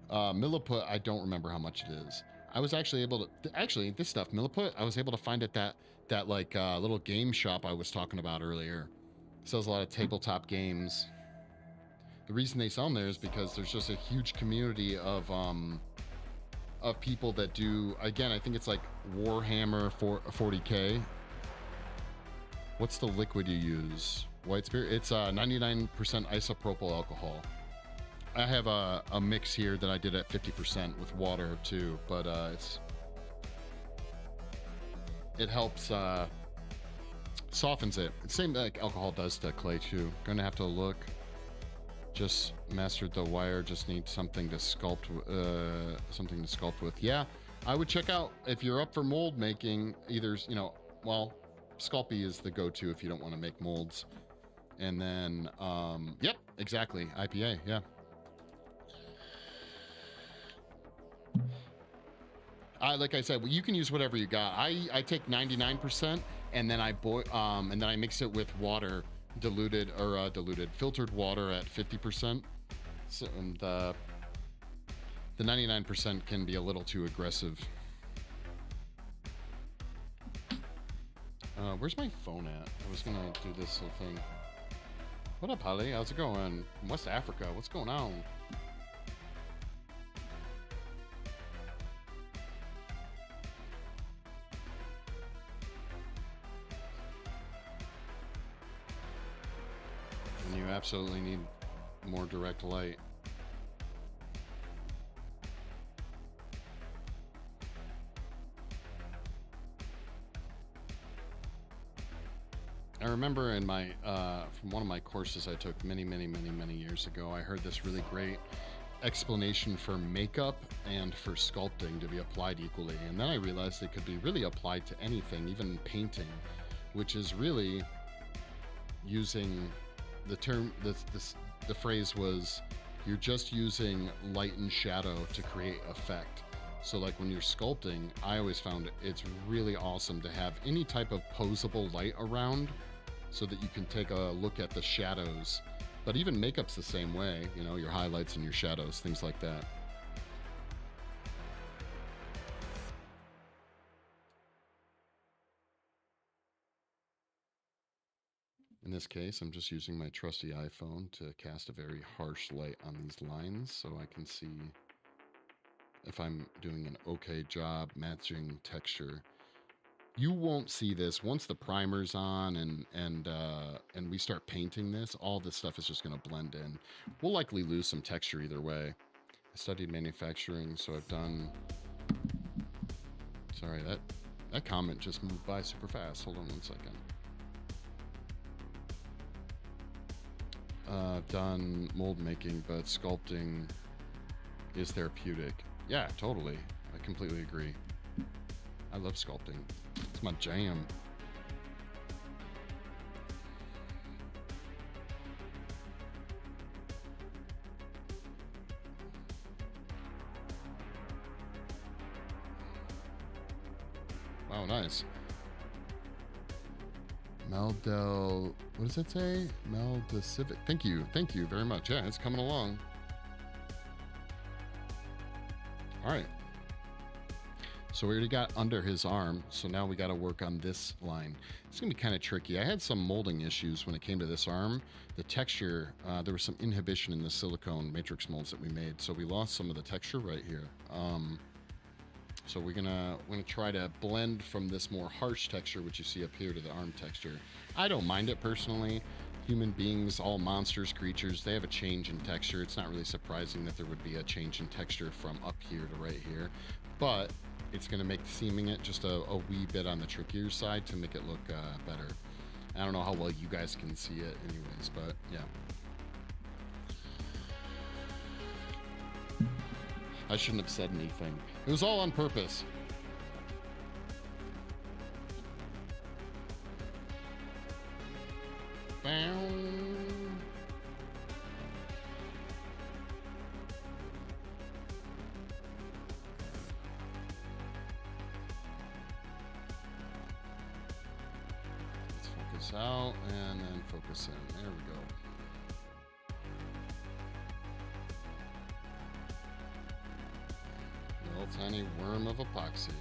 Milliput, I don't remember how much it is. I was actually able to, actually this stuff, Milliput, I was able to find it that like little game shop I was talking about earlier. It sells a lot of tabletop games. The reason they sell them there is because there's just a huge community of people that do, again, I think it's like Warhammer 40K. What's the liquid you use? White spirit? It's 99% isopropyl alcohol. I have a mix here that I did at 50% with water too, but it helps, softens it. It's the same like alcohol does to clay too. Gonna have to look. Just mastered the wire, just need something to sculpt with. Yeah, I would check out, if you're up for mold making, either, you know, well, Sculpey is the go-to if you don't want to make molds. And then, yep, Exactly. IPA. Yeah. Like I said, well, you can use whatever you got. I take 99% and then I boil and then I mix it with water, diluted filtered water at 50%. So, and the 99% can be a little too aggressive. Where's my phone at? I was gonna do this whole thing. What up, Holly? How's it going? From West Africa. What's going on? And you absolutely need more direct light. I remember in my from one of my courses I took many years ago, I heard this really great explanation for makeup and for sculpting to be applied equally, and then I realized it could be really applied to anything, even painting, which is really using the term. The phrase was, you're just using light and shadow to create effect. So like when you're sculpting, I always found it's really awesome to have any type of posable light around so that you can take a look at the shadows. But even makeup's the same way, you know, your highlights and your shadows, things like that. In this case, I'm just using my trusty iPhone to cast a very harsh light on these lines so I can see if I'm doing an okay job matching texture. You won't see this once the primer's on and we start painting this. All this stuff is just going to blend in. We'll likely lose some texture either way. I studied manufacturing, so I've done. Sorry, that comment just moved by super fast. Hold on one second. I've done mold making, but sculpting is therapeutic. Yeah, totally. I completely agree. I love sculpting. It's my jam. Wow, nice. Meldel, what does that say? Meldecivic. Thank you very much. Yeah, it's coming along. All right. So we already got under his arm, so now we got to work on this line. It's gonna be kind of tricky. I had some molding issues when it came to this arm. The texture, there was some inhibition in the silicone matrix molds that we made, so we lost some of the texture right here. So we're gonna try to blend from this more harsh texture, which you see up here, to the arm texture. I don't mind it personally. Human beings, all monsters, creatures, they have a change in texture. It's not really surprising that there would be a change in texture from up here to right here, but it's gonna make seaming it just a wee bit on the trickier side to make it look better. I don't know how well you guys can see it anyways, but yeah. I shouldn't have said anything. It was all on purpose. Bow. Let's focus out and then focus in. There we go. Little tiny worm of epoxy.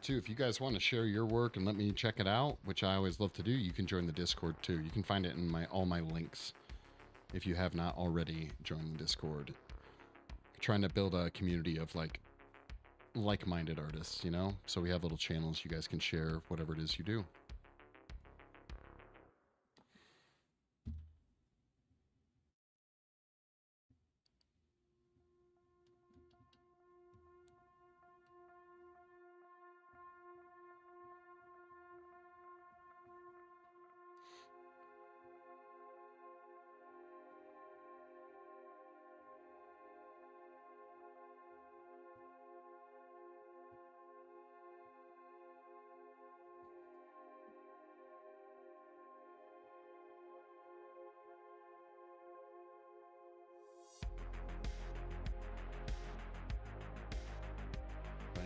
Too, if you guys want to share your work and let me check it out, which I always love to do, you can join the Discord too. You can find it in all my links if you have not already joined the Discord. Trying to build a community of like-minded artists, you know? So we have little channels you guys can share whatever it is you do.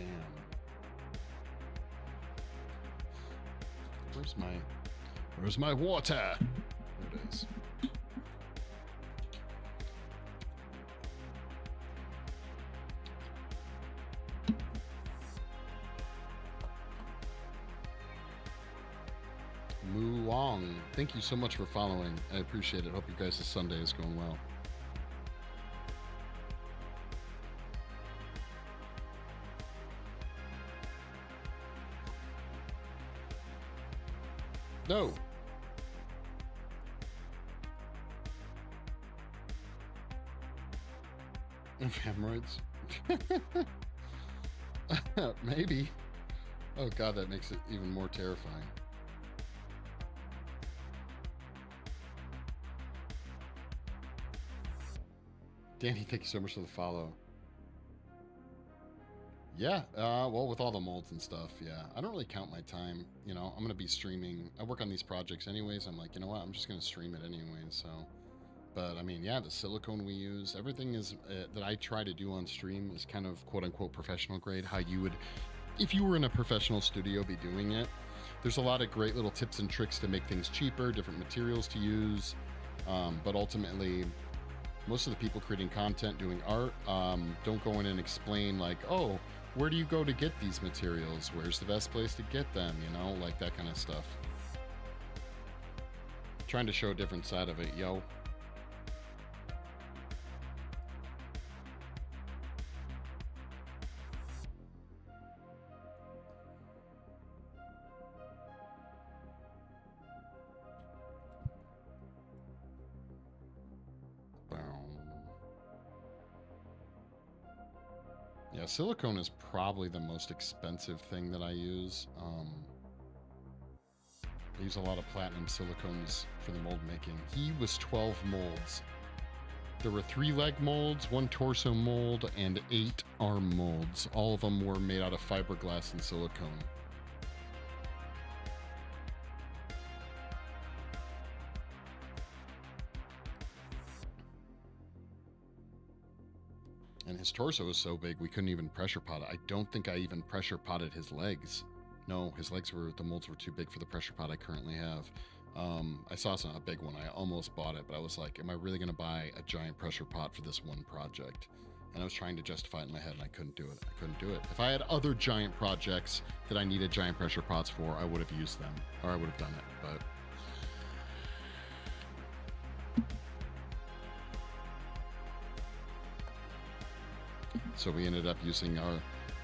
I am. Where's my water? There it is. Muong, thank you so much for following. I appreciate it. Hope you guys' Sunday is going well. No. Hemorrhoids? Maybe. Oh god, that makes it even more terrifying. Danny, thank you so much for the follow. Yeah, well, with all the molds and stuff, yeah. I don't really count my time. You know, I'm going to be streaming. I work on these projects anyways. I'm like, you know what? I'm just going to stream it anyways, so. But, I mean, yeah, the silicone we use, everything is that I try to do on stream is kind of quote-unquote professional grade, how you would, if you were in a professional studio, be doing it. There's a lot of great little tips and tricks to make things cheaper, different materials to use, but ultimately, most of the people creating content, doing art, don't go in and explain like, oh, where do you go to get these materials? Where's the best place to get them? You know, like that kind of stuff. Trying to show a different side of it, yo. Yeah, silicone is probably the most expensive thing that I use. I use a lot of platinum silicones for the mold making. He was 12 molds. There were 3 leg molds, 1 torso mold, and 8 arm molds. All of them were made out of fiberglass and silicone. And his torso was so big we couldn't even pressure pot it. I don't think I even pressure potted his legs. No, his legs were, the molds were too big for the pressure pot I currently have. I saw a big one. I almost bought it, but I was like, am I really going to buy a giant pressure pot for this one project? And I was trying to justify it in my head, and I couldn't do it. I couldn't do it. If I had other giant projects that I needed giant pressure pots for, I would have used them, or I would have done it, but... So we ended up using a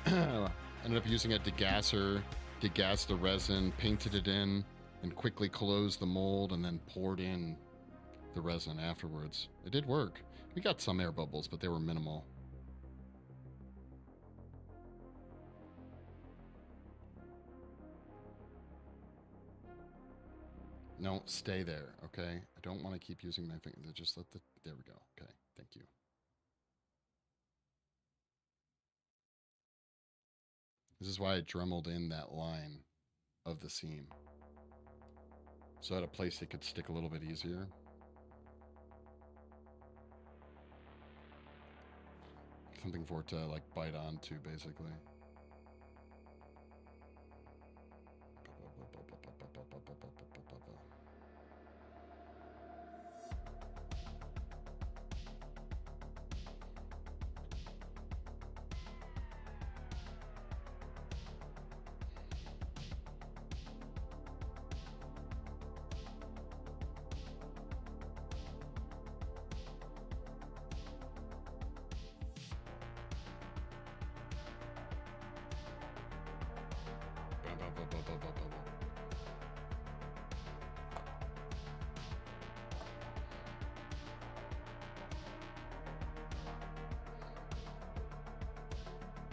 degasser, degassed the resin, painted it in, and quickly closed the mold, and then poured in the resin afterwards. It did work. We got some air bubbles, but they were minimal. No, stay there, okay? I don't want to keep using my finger. Just let the... There we go. Okay, thank you. This is why I dremeled in that line of the seam. So at a place it could stick a little bit easier. Something for it to like bite onto, basically.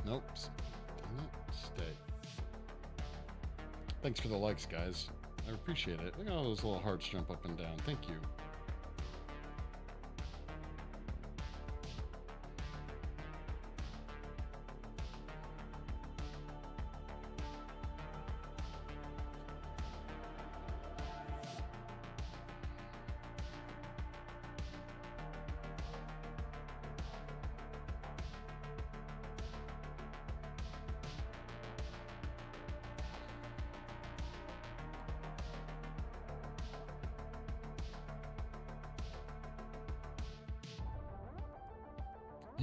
Nope. Stay. Thanks for the likes, guys. I appreciate it. Look at all those little hearts jump up and down. Thank you.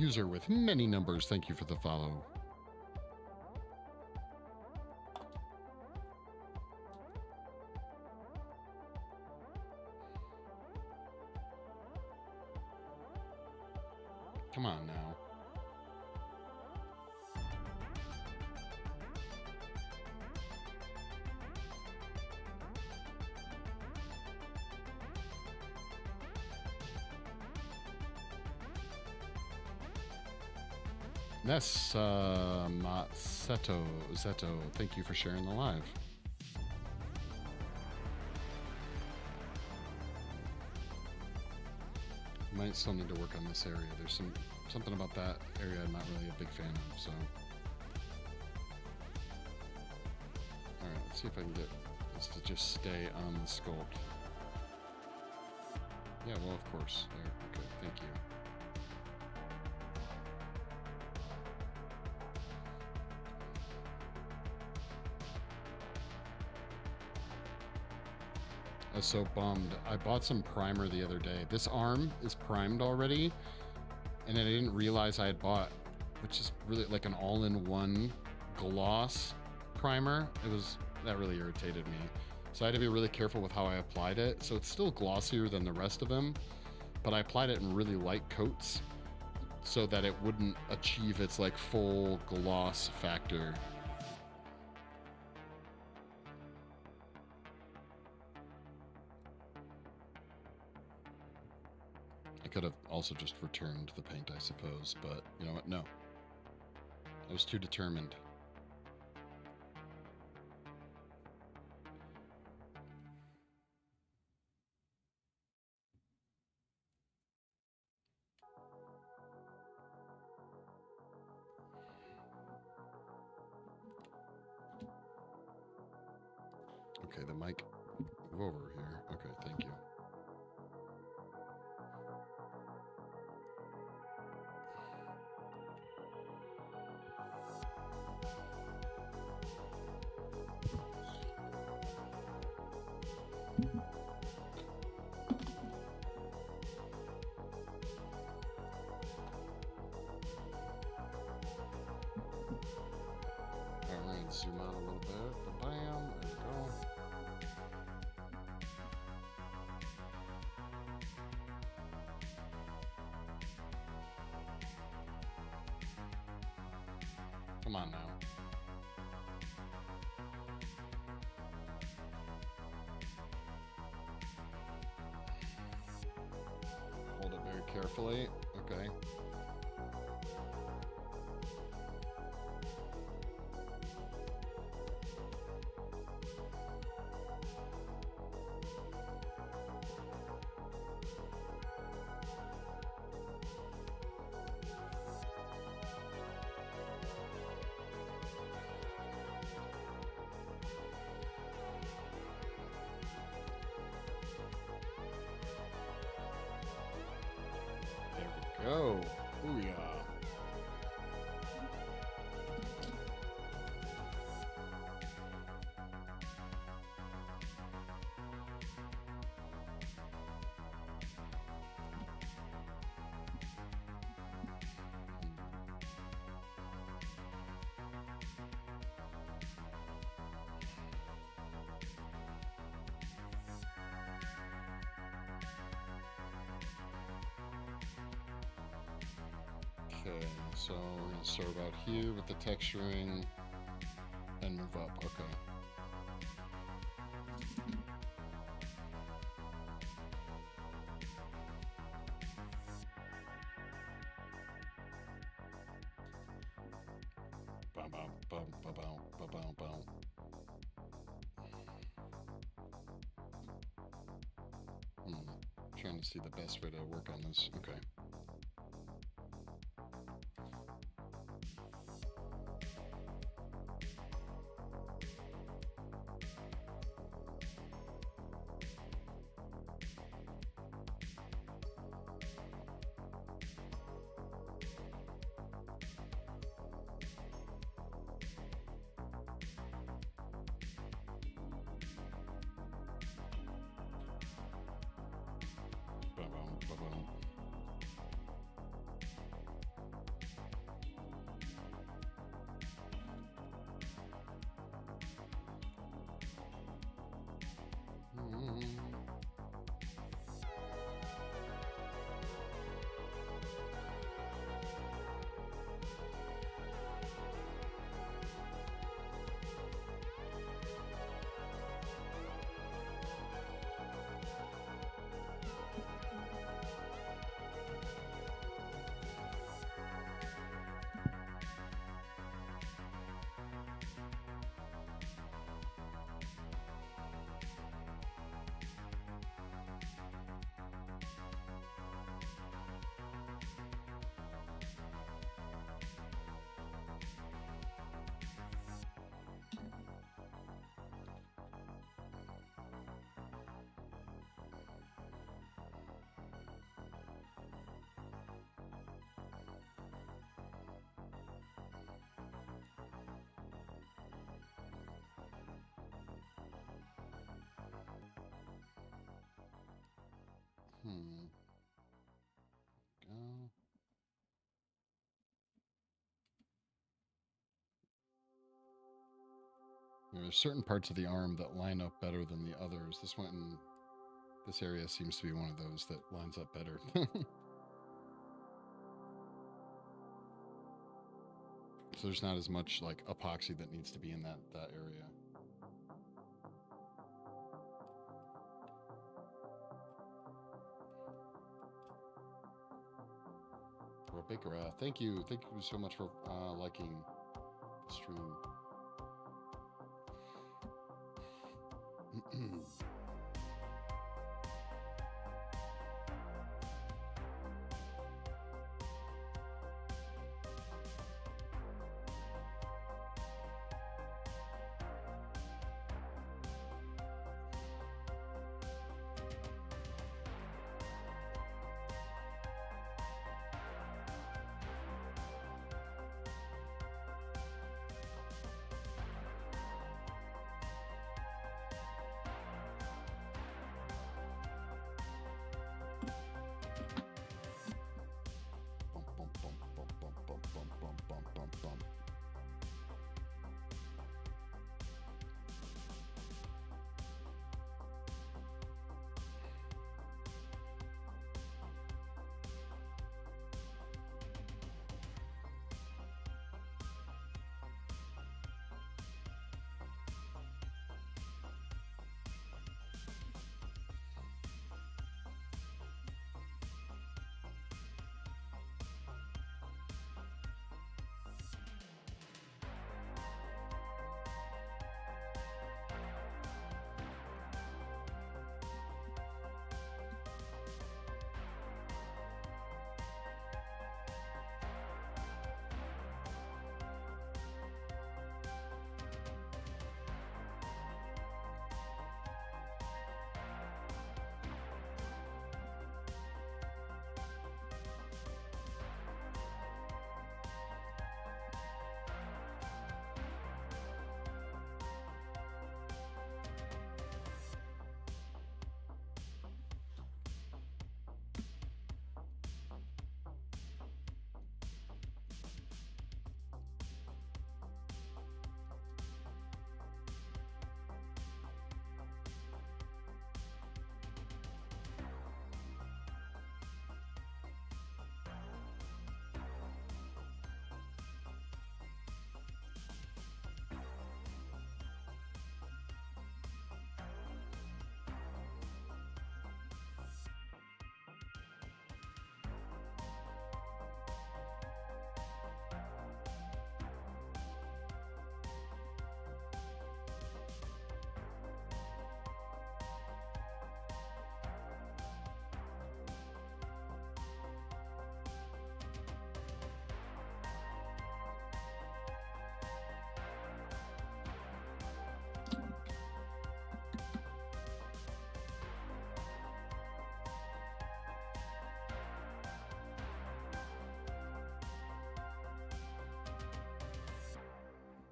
User with many numbers, thank you for the follow. Come on now. Ness Zeto, thank you for sharing the live. Might still need to work on this area. There's something about that area I'm not really a big fan of, so. Alright, let's see if I can get this to just stay on the sculpt. Yeah, well, of course. There, okay, thank you. I was so bummed. I bought some primer the other day. This arm is primed already, and then I didn't realize I had bought, which is really like an all-in-one gloss primer. That really irritated me. So I had to be really careful with how I applied it. So it's still glossier than the rest of them, but I applied it in really light coats so that it wouldn't achieve its like full gloss factor. Could have also just returned the paint, I suppose, but you know what? No. I was too determined. Okay, the mic. Move over here. Okay, thank you. Zoom out a little bit. Bam, there we go. Come on now. Hold it very carefully. Okay. Go. Booyah. Okay, so we're going to start out here with the texturing and move up. Okay. Bum, bum, bum, bum, bum, bum, bum. Trying to see the best way to work on this. Okay. There's certain parts of the arm that line up better than the others. This area seems to be one of those that lines up better. So there's not as much like epoxy that needs to be in that area. Rebecca, thank you so much for liking the stream.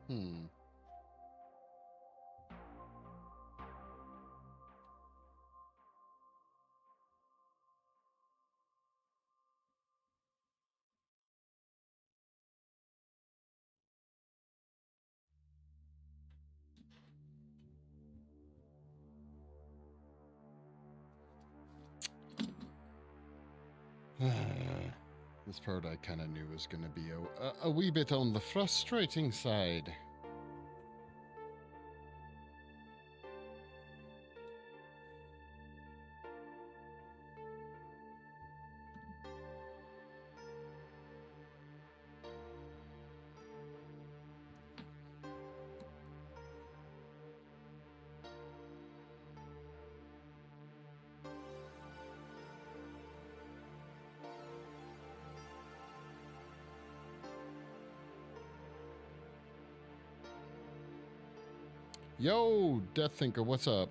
Hmm. This part I kind of knew was going to be a wee bit on the frustrating side. Yo, Death Thinker, what's up?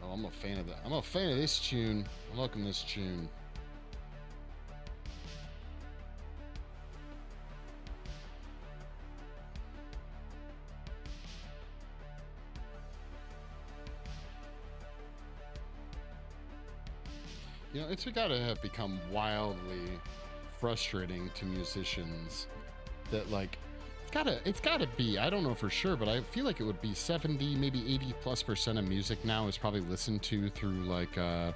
Oh, I'm a fan of that. I'm a fan of this tune. I'm liking this tune. You know, it's gotta have become wildly frustrating to musicians that, like, it's gotta be, I don't know for sure, but I feel like it would be 70, maybe 80+% of music now is probably listened to through, like, at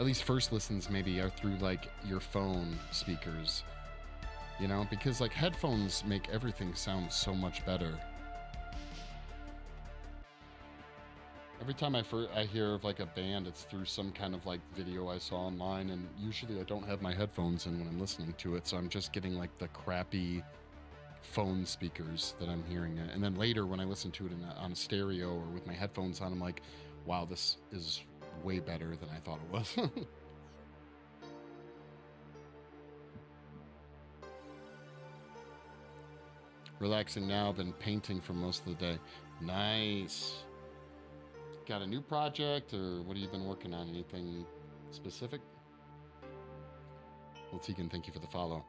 least first listens maybe are through, like, your phone speakers, you know, because, like, headphones make everything sound so much better. Every time I hear of, like, a band, it's through some kind of, like, video I saw online, and usually I don't have my headphones in when I'm listening to it, so I'm just getting, like, the crappy phone speakers that I'm hearing it. And then later when I listen to it on a stereo or with my headphones on, I'm like, wow, this is way better than I thought it was. Relaxing now, been painting for most of the day. Nice. Got a new project, or what have you been working on? Anything specific? Well, Tegan, thank you for the follow.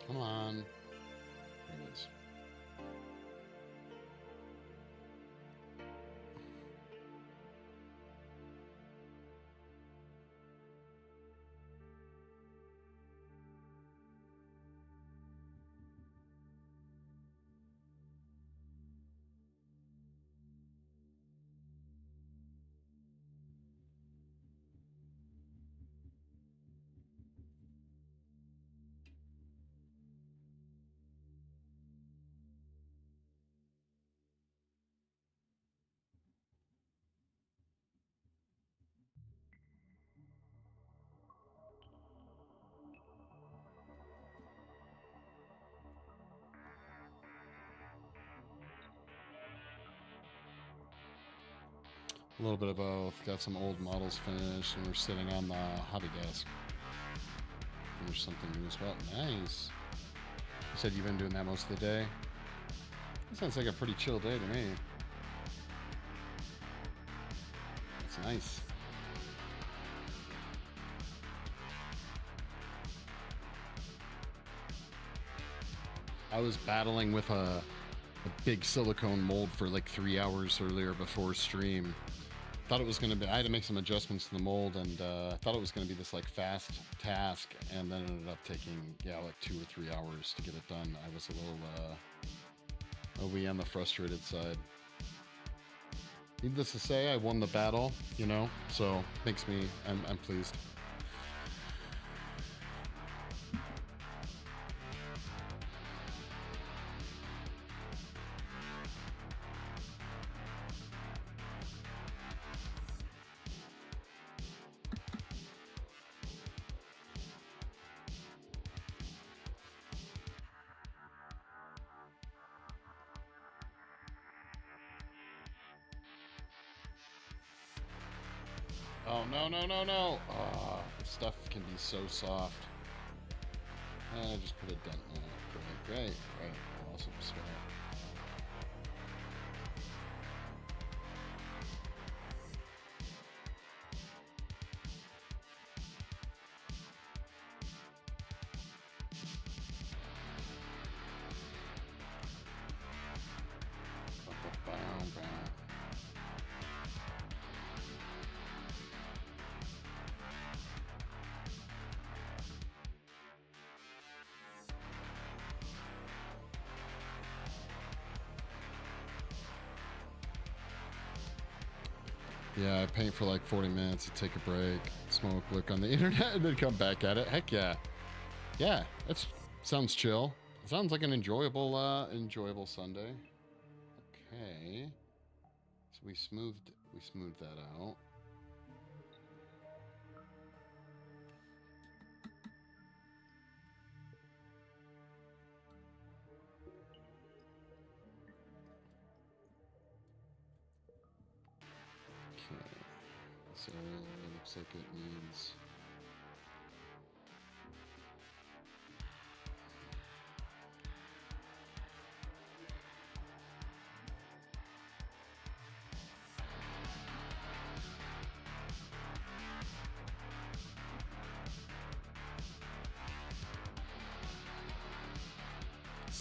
Come on. There it is. A little bit of both. Got some old models finished, and we're sitting on the hobby desk. Finished something new as well. Nice. You said you've been doing that most of the day? That sounds like a pretty chill day to me. That's nice. I was battling with a big silicone mold for like 3 hours earlier before stream. Thought it was going to be, I had to make some adjustments to the mold, and thought it was going to be this like fast task, and then ended up taking, yeah, like 2 or 3 hours to get it done. I was a little on the frustrated side. Needless to say, I won the battle, you know, so makes me, I'm pleased. Oh, no, no, no, no. This stuff can be so soft. I just put a dent in it. Great, great. Awesome stuff. Yeah, I paint for like 40 minutes, take a break, smoke, look on the internet, and then come back at it. Heck yeah. Yeah, that sounds chill. Sounds like an enjoyable Sunday. Okay. So we smoothed that out. Okay. So it looks like it needs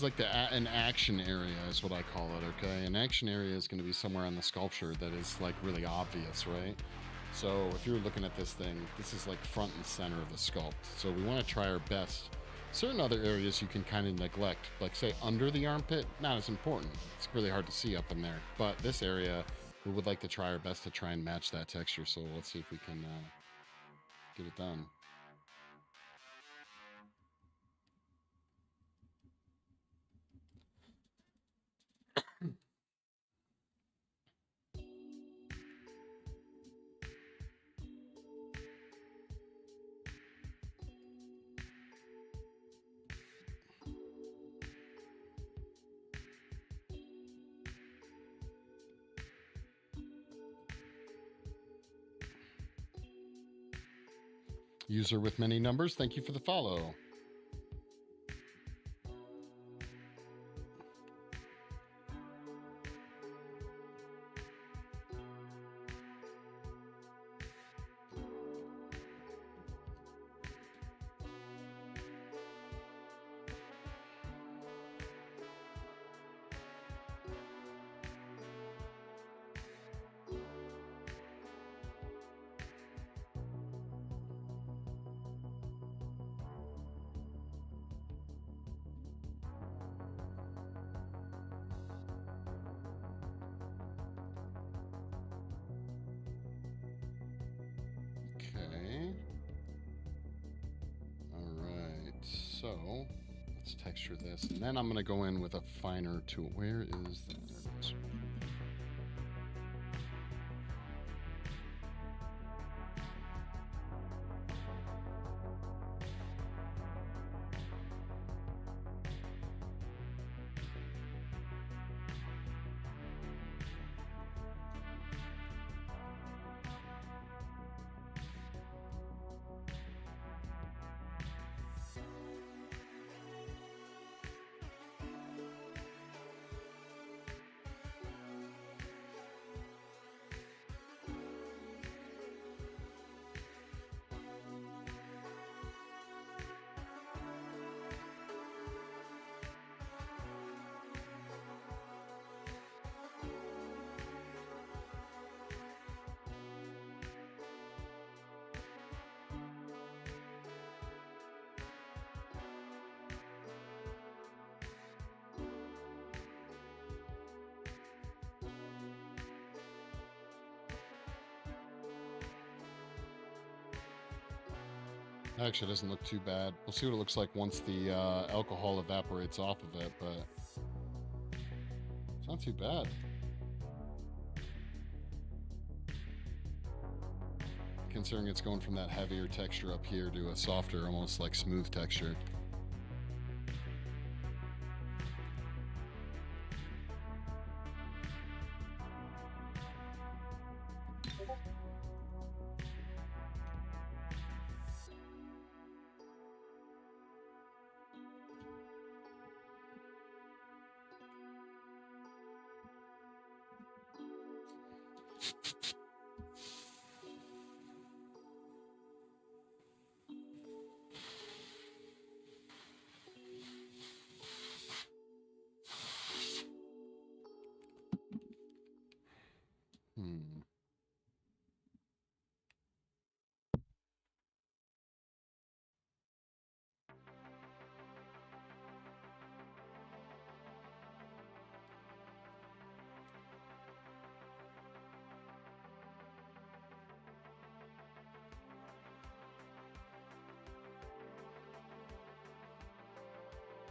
is like an action area is what I call it, okay? An action area is going to be somewhere on the sculpture that is like really obvious, right? So if you're looking at this thing, this is like front and center of the sculpt. So we want to try our best. Certain other areas you can kind of neglect, like say under the armpit, not as important. It's really hard to see up in there. But this area, we would like to try our best to try and match that texture. So let's see if we can get it done. User with many numbers, thank you for the follow. Okay. All right. So let's texture this, and then I'm going to go in with a finer tool. Where is the? There it is. Actually, it doesn't look too bad. We'll see what it looks like once the alcohol evaporates off of it, but it's not too bad. Considering it's going from that heavier texture up here to a softer, almost like smooth texture.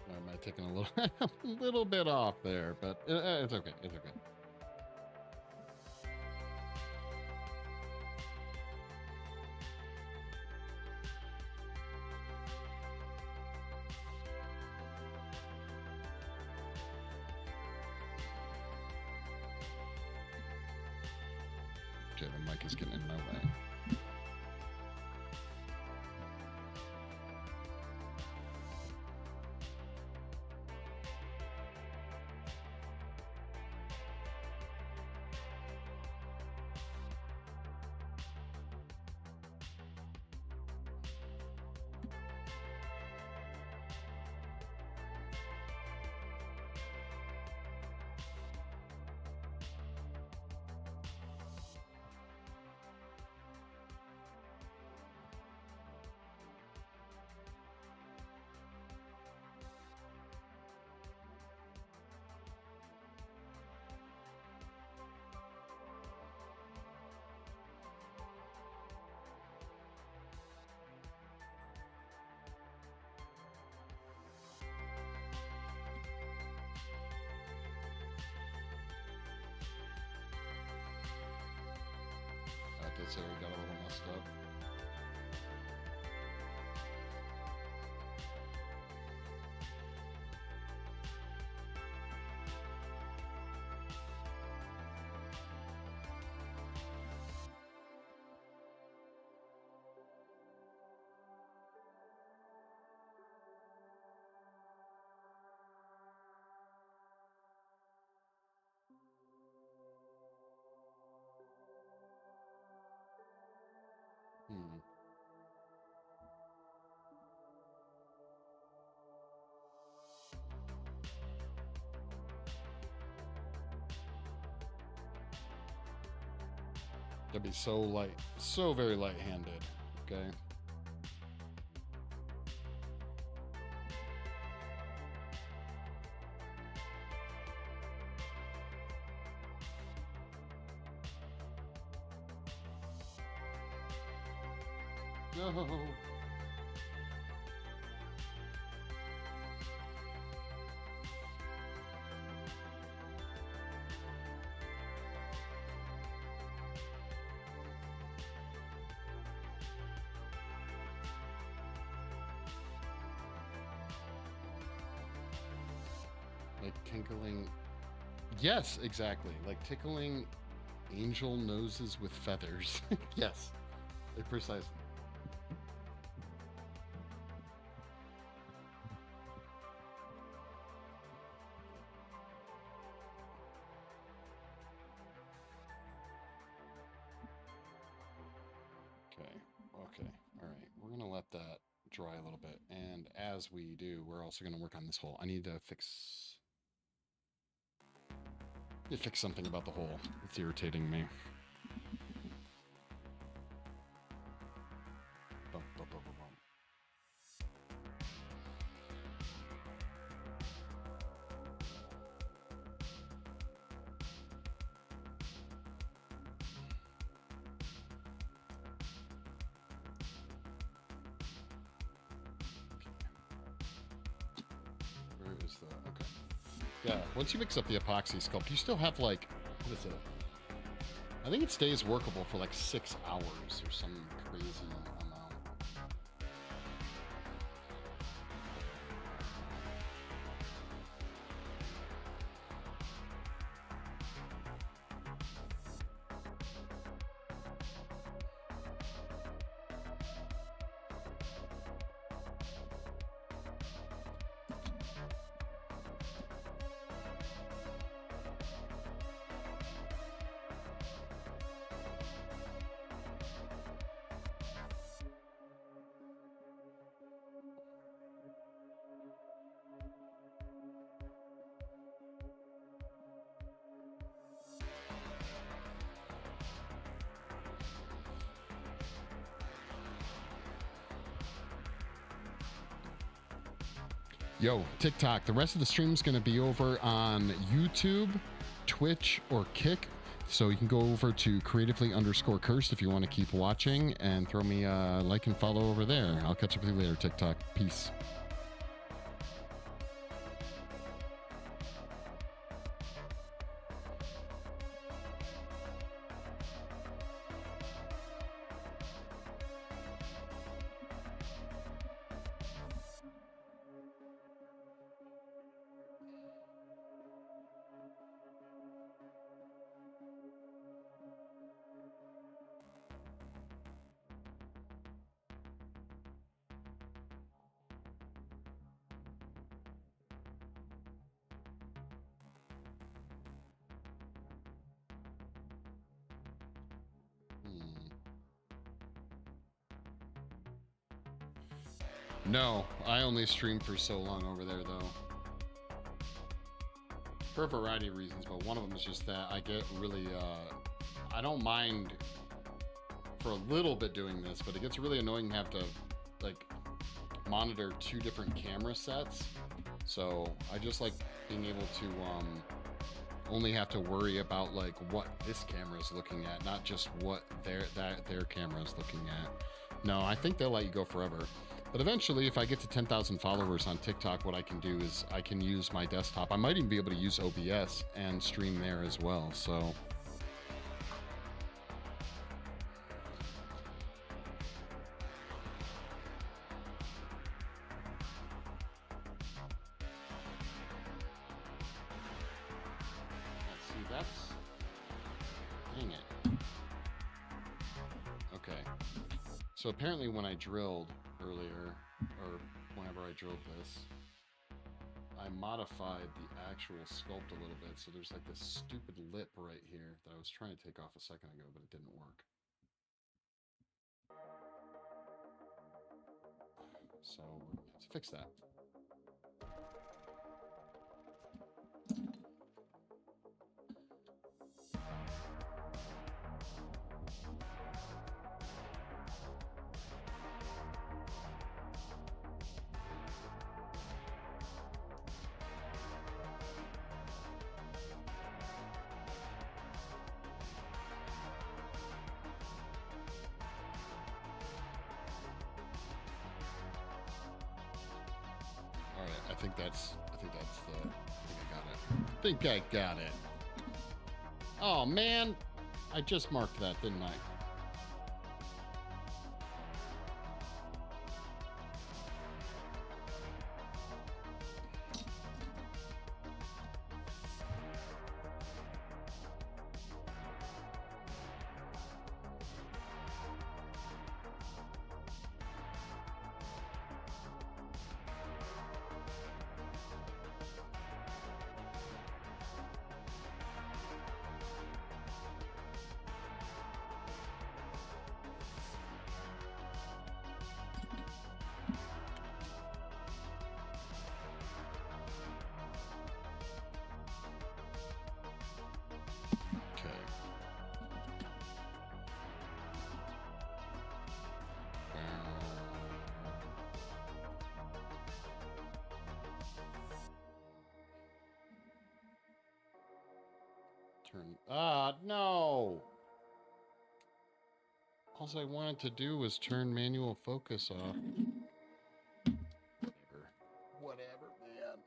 I might have taken a little, a little bit off there, but it's okay. It's okay. Okay, the mic is getting in my way. lights there got a little messed up. That'd be so light, so very light-handed. Okay. No. Like tinkling. Yes, exactly. Like tickling angel noses with feathers. Yes, like precisely. Okay, all right. We're gonna let that dry a little bit, and as we do, we're also gonna work on this hole. I need to fix something about the hole. It's irritating me. Bum, bum, bum, bum, bum. Where is the... Okay. Yeah, once you mix up the epoxy sculpt, you still have like, what is it? I think it stays workable for like 6 hours or some crazy amount. Yo, TikTok, the rest of the stream is going to be over on YouTube, Twitch, or Kick. So you can go over to creatively_cursed if you want to keep watching and throw me a like and follow over there. I'll catch up with you later, TikTok. Peace. No, I only stream for so long over there, though. For a variety of reasons, but one of them is just that I get really, I don't mind for a little bit doing this, but it gets really annoying to have to, like, monitor 2 different camera sets. So I just like being able to only have to worry about, like, what this camera is looking at, not just what their camera is looking at. No, I think they'll let you go forever. But eventually, if I get to 10,000 followers on TikTok, what I can do is I can use my desktop. I might even be able to use OBS and stream there as well. So So apparently when I drilled earlier, or whenever I drilled this, I modified the actual sculpt a little bit. So there's like this stupid lip right here that I was trying to take off a second ago, but it didn't work. So let's fix that. I think I got it. Oh man, I just marked that, didn't I? No. All I wanted to do was turn manual focus off. Whatever, man.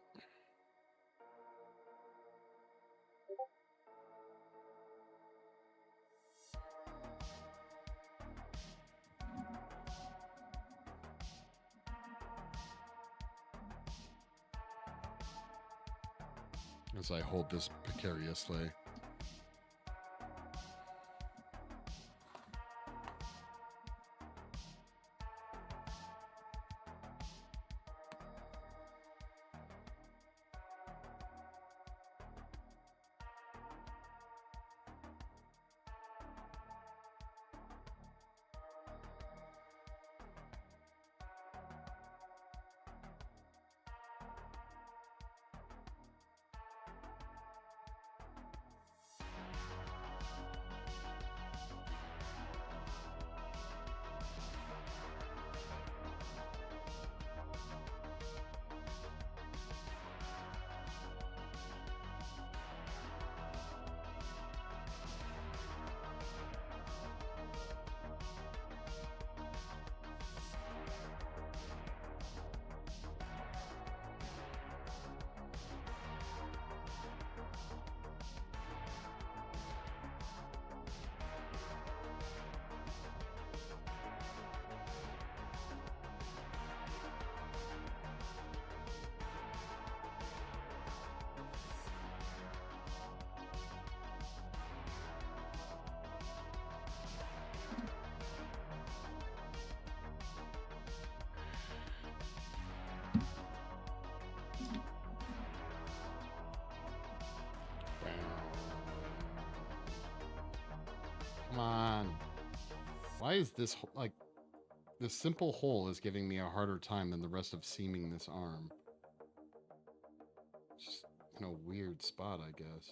As I hold this precariously. Come on. Why is this, like, this simple hole is giving me a harder time than the rest of seaming this arm? Just in a weird spot, I guess.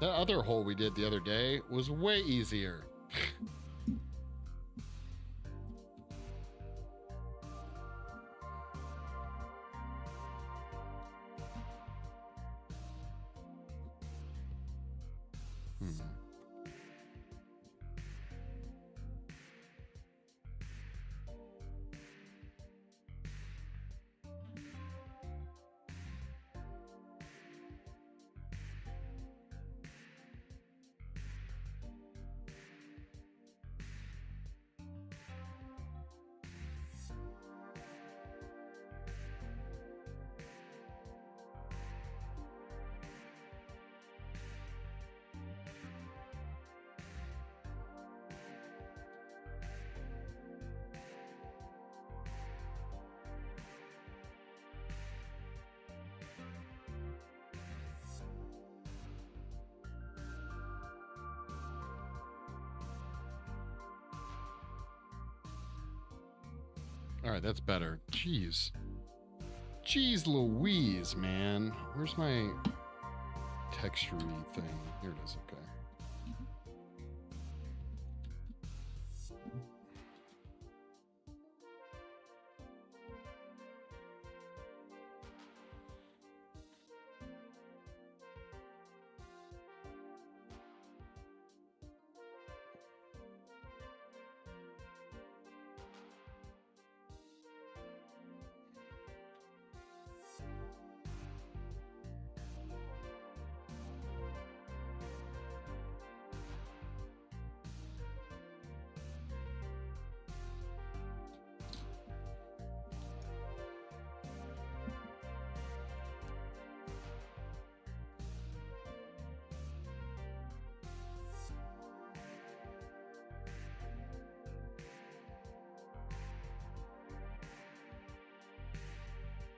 That other hole we did the other day was way easier. Hmm. All right, that's better. Jeez. Jeez Louise, man. Where's my texture-y thing? Here it is, okay.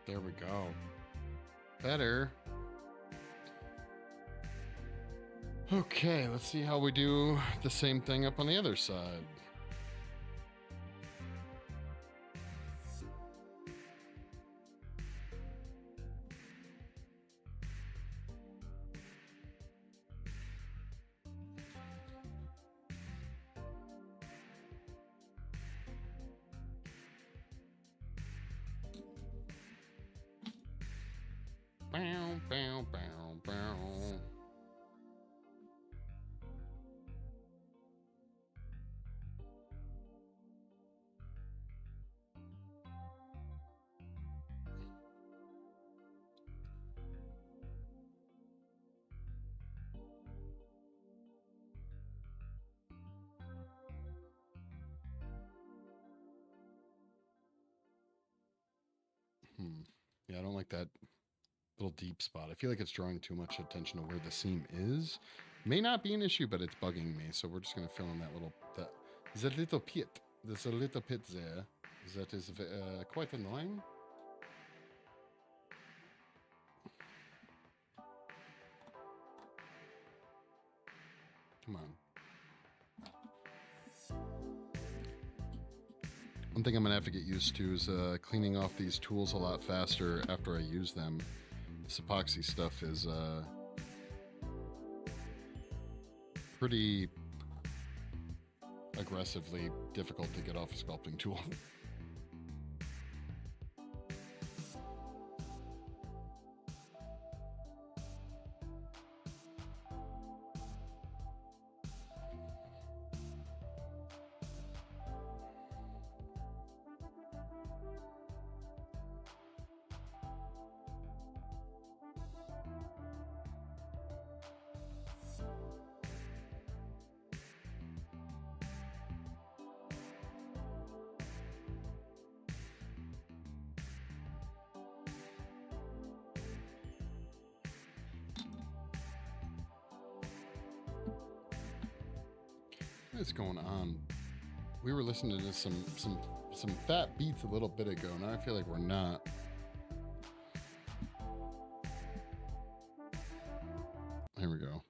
There we go. Better. Okay, let's see how we do the same thing up on the other side. Bow, bow, bow, bow. Yeah, I don't like that little deep spot. I feel like it's drawing too much attention to where the seam is. May not be an issue, but it's bugging me. So we're just going to fill in that little pit. There's a little pit there. That is quite annoying. Come on. One thing I'm gonna have to get used to is cleaning off these tools a lot faster after I use them. This epoxy stuff is pretty aggressively difficult to get off a sculpting tool. What's going on? We were listening to some fat beats a little bit ago. Now I feel like we're not. Here we go.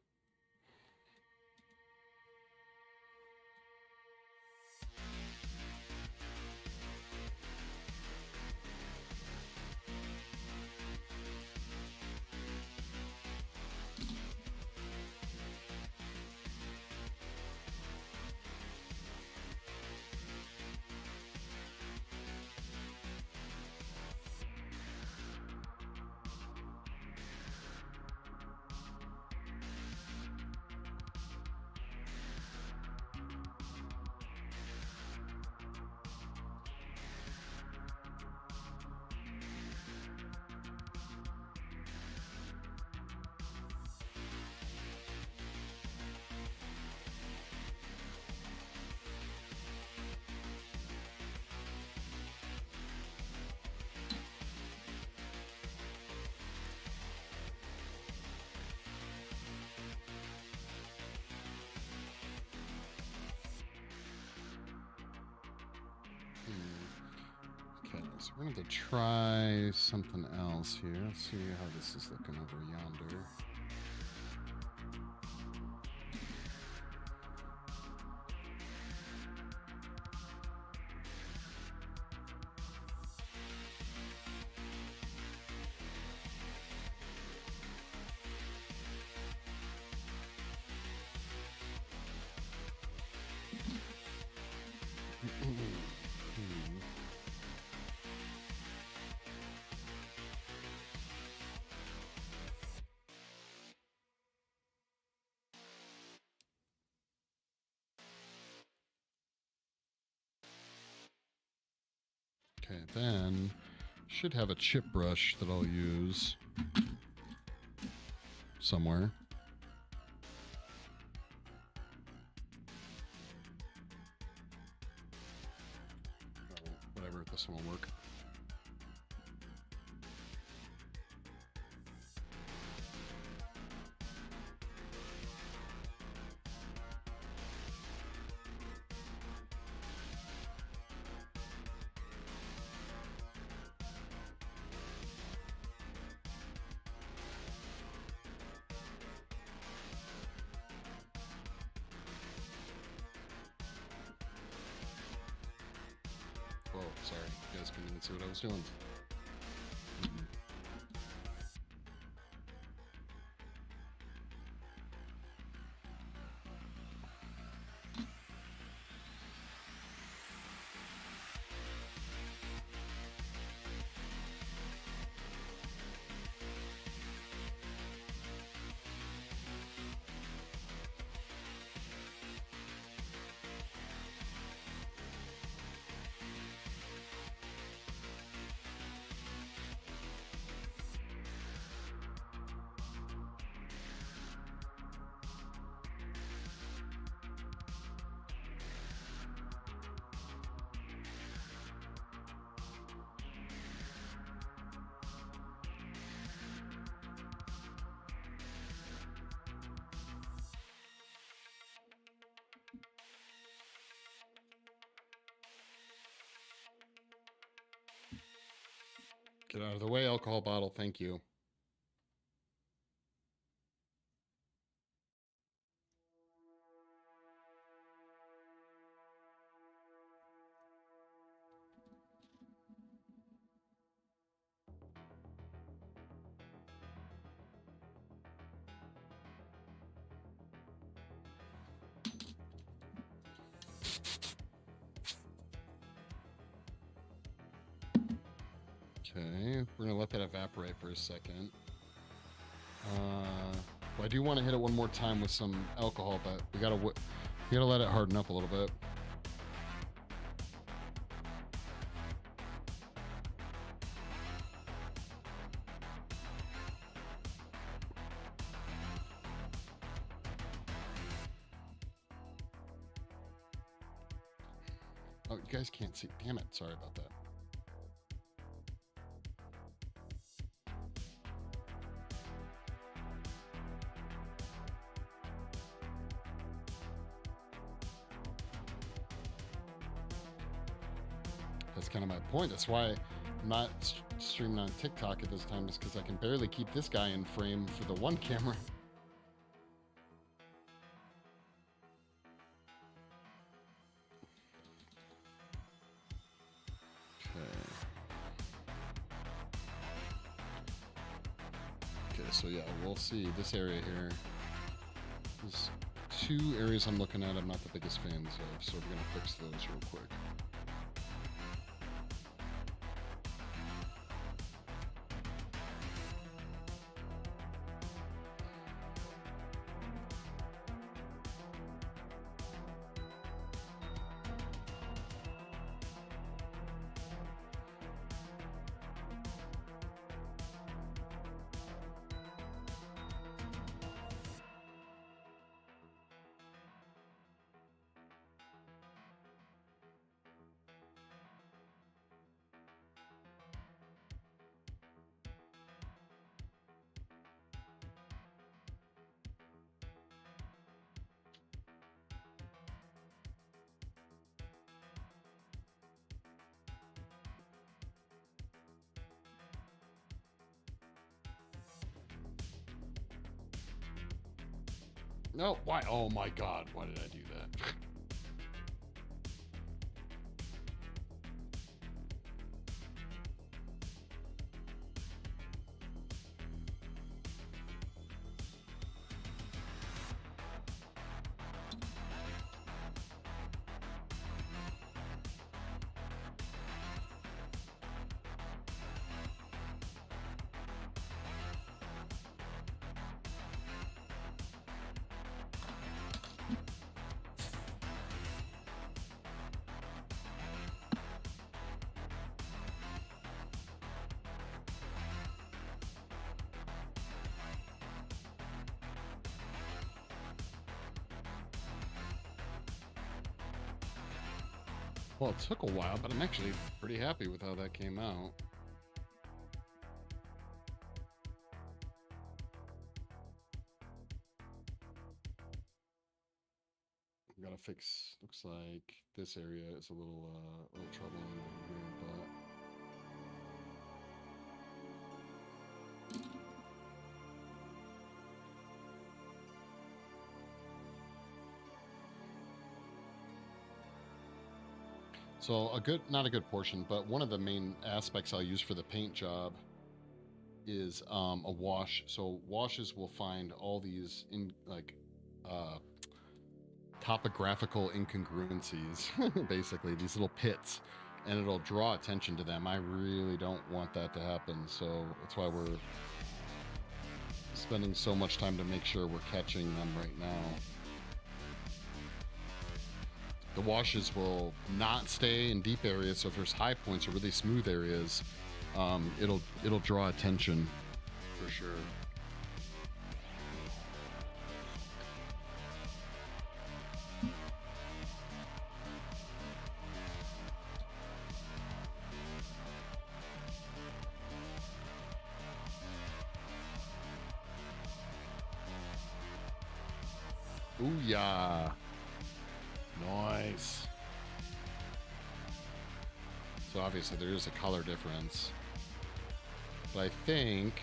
So we're going to try something else here. Let's see how this is looking over yonder. Okay, then should have a chip brush that I'll use somewhere. Whatever, this one will work. Whoa, sorry. You guys couldn't even see what I was doing. Get out of the way, alcohol bottle. Thank you. Okay, we're gonna let that evaporate for a second. Well, I do want to hit it one more time with some alcohol, but we gotta let it harden up a little bit. Oh, you guys can't see. Damn it! Sorry about that. That's kind of my point. That's why I'm not streaming on TikTok at this time, is because I can barely keep this guy in frame for the one camera. Okay, so yeah, we'll see this area here. There's two areas I'm looking at I'm not the biggest fans of, so we're gonna fix those real quick. No, why? Oh my God, why did I do that? Well, it took a while, but I'm actually pretty happy with how that came out. Gotta fix, looks like this area is a little troubling over here, but so a good, not a good portion, but one of the main aspects I'll use for the paint job is a wash. So washes will find all these in like topographical incongruencies, basically these little pits, and it'll draw attention to them. I really don't want that to happen, so that's why we're spending so much time to make sure we're catching them right now. The washes will not stay in deep areas, so if there's high points or really smooth areas, it'll draw attention for sure. Ooh, yeah. Nice. So obviously there is a color difference, but I think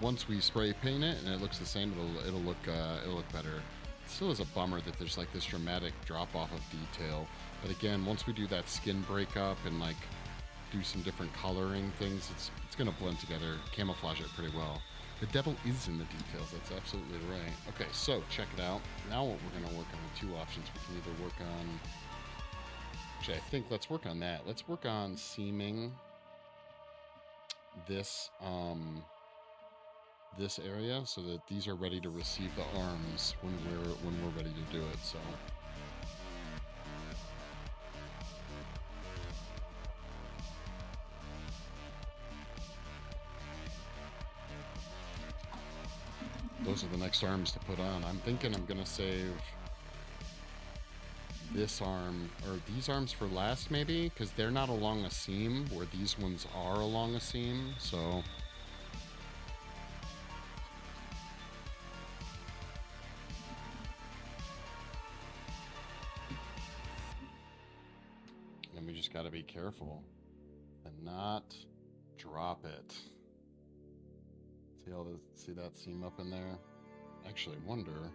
once we spray paint it and it looks the same, it'll look better. It still is a bummer that there's like this dramatic drop off of detail, but again, once we do that skin breakup and like do some different coloring things, it's gonna blend together, camouflage it pretty well. The devil is in the details. That's absolutely right. Okay, so check it out. Now what we're going to work on are two options. We can either work on... Actually, I think let's work on that. Let's work on seaming this this area so that these are ready to receive the arms when we're ready to do it. So those are the next arms to put on. I'm thinking I'm gonna save this arm or these arms for last, maybe, because they're not along a seam where these ones are along a seam. So and we just got to be careful and not drop it. See that seam up in there? Actually, wonder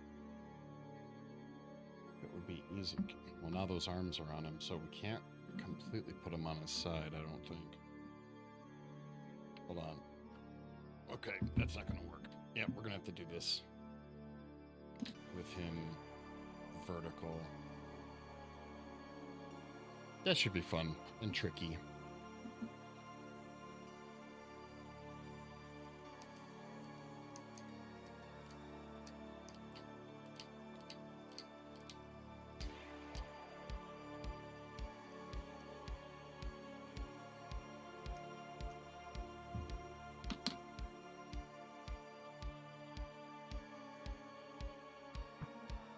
if it would be easy. Well, now those arms are on him, so we can't completely put him on his side, I don't think. Hold on. Okay, that's not going to work. Yeah, we're going to have to do this with him vertical. That should be fun and tricky.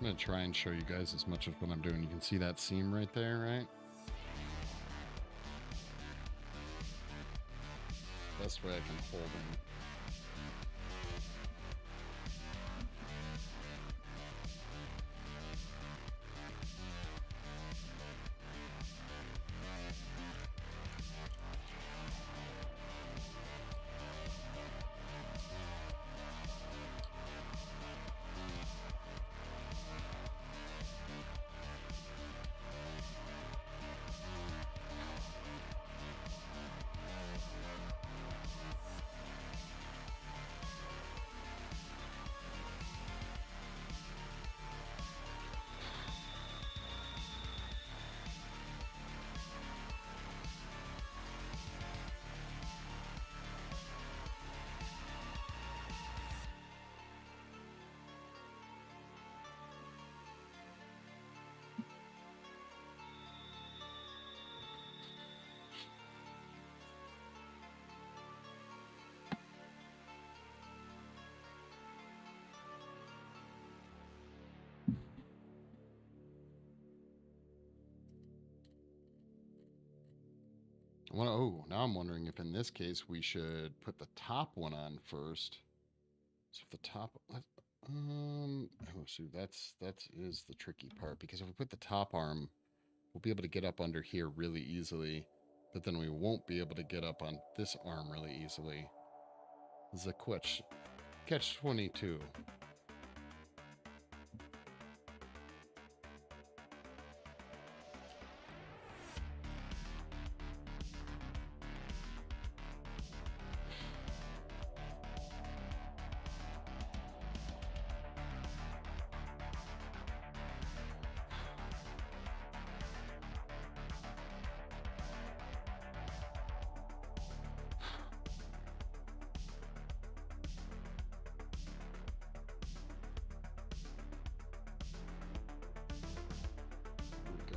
I'm going to try and show you guys as much of what I'm doing. You can see that seam right there, right? Best way I can hold them. Oh, now I'm wondering if in this case we should put the top one on first. So the top, oh shoot, that is the tricky part, because if we put the top arm, we'll be able to get up under here really easily, but then we won't be able to get up on this arm really easily. This is a catch 22.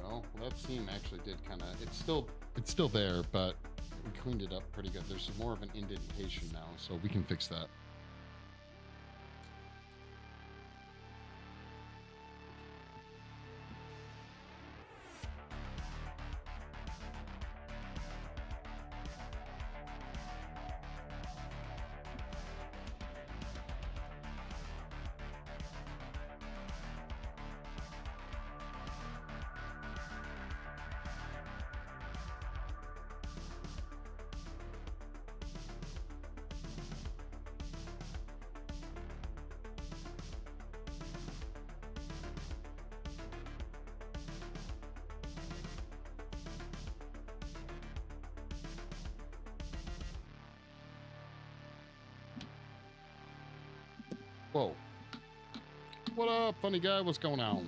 Well, that seam actually did kind of, it's still there, but we cleaned it up pretty good. There's more of an indentation now, so we can fix that. Whoa. What up, funny guy? What's going on?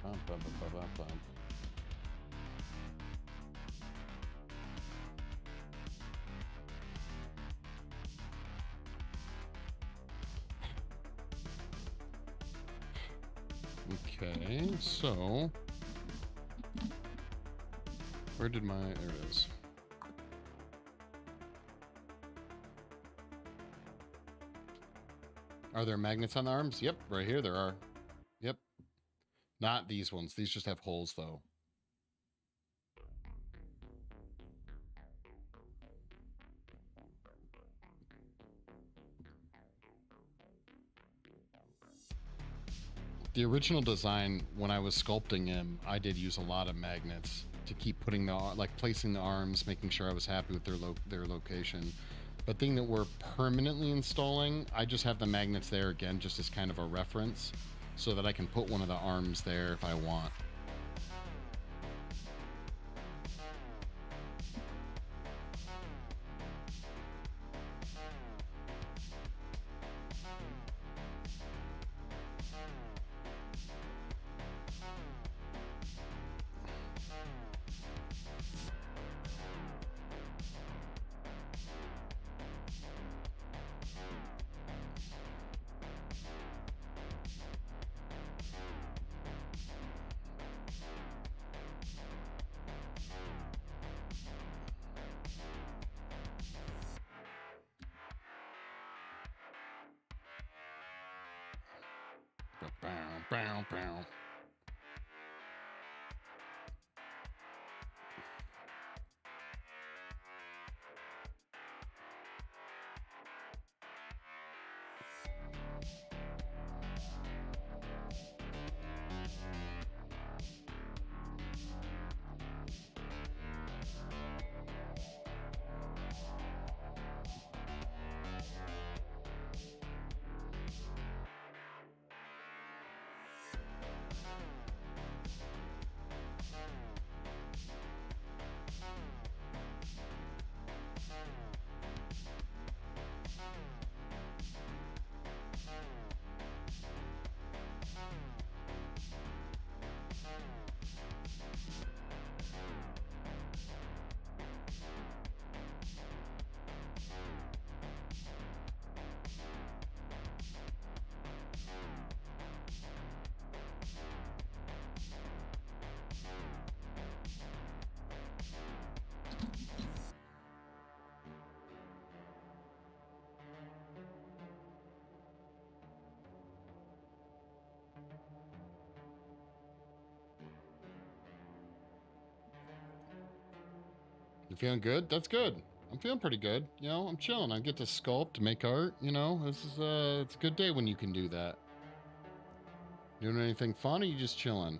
Bum, bum, bum, bum, bum. Okay, so where did there it is. Are there magnets on the arms? Yep, right here there are. Yep. Not these ones. These just have holes though. The original design, when I was sculpting him, I did use a lot of magnets to keep putting placing the arms, making sure I was happy with their location. But thing that we're permanently installing, I just have the magnets there again, just as kind of a reference, so that I can put one of the arms there if I want. Bow, bow, bow. You feeling good? That's good. I'm feeling pretty good. You know, I'm chilling. I get to sculpt, make art. You know, this is it's a good day when you can do that. Doing anything fun, or you just chilling?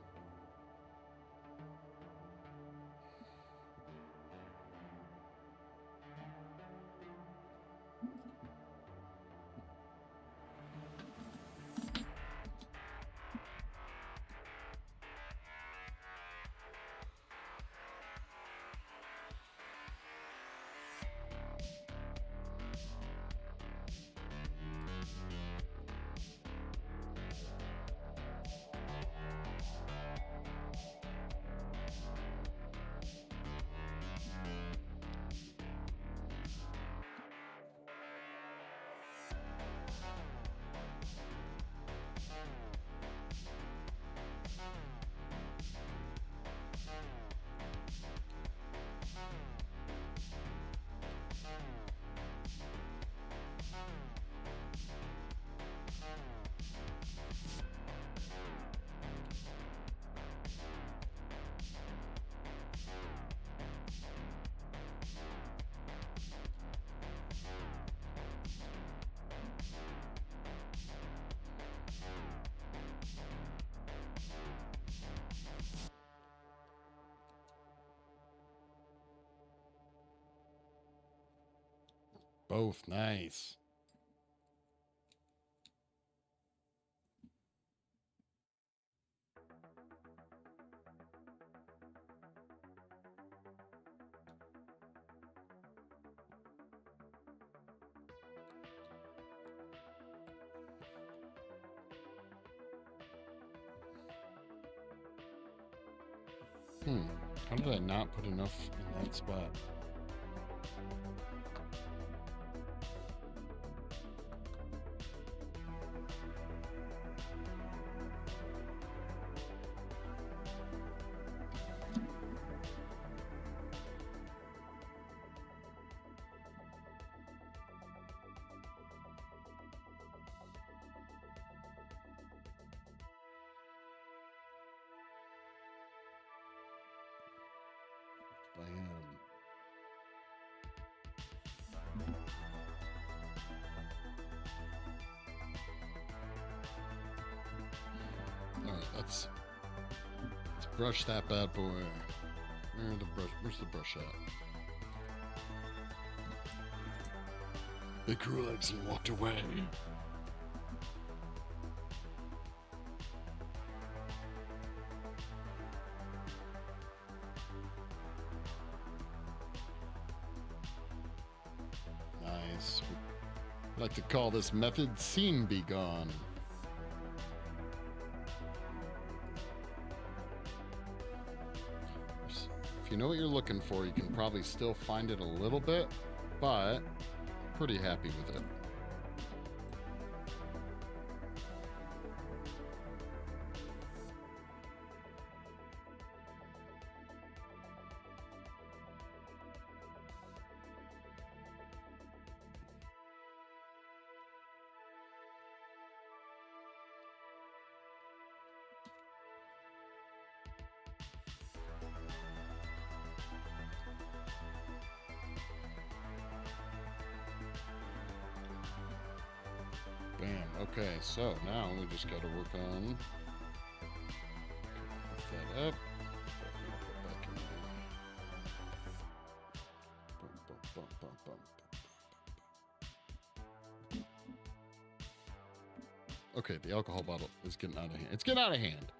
Both. Nice. How did I not put enough in that spot? Let's brush that bad boy. Where's the brush at? Big crew legs and walked away. Nice. I like to call this method "Seam Be Gone." If you know what you're looking for, you can probably still find it a little bit, but pretty happy with it. Bam. Okay, so now we just got to work on. Lift that up. Put back in there. Bump, bump, bump, bump, bump. Okay, the alcohol bottle is getting out of hand. It's getting out of hand.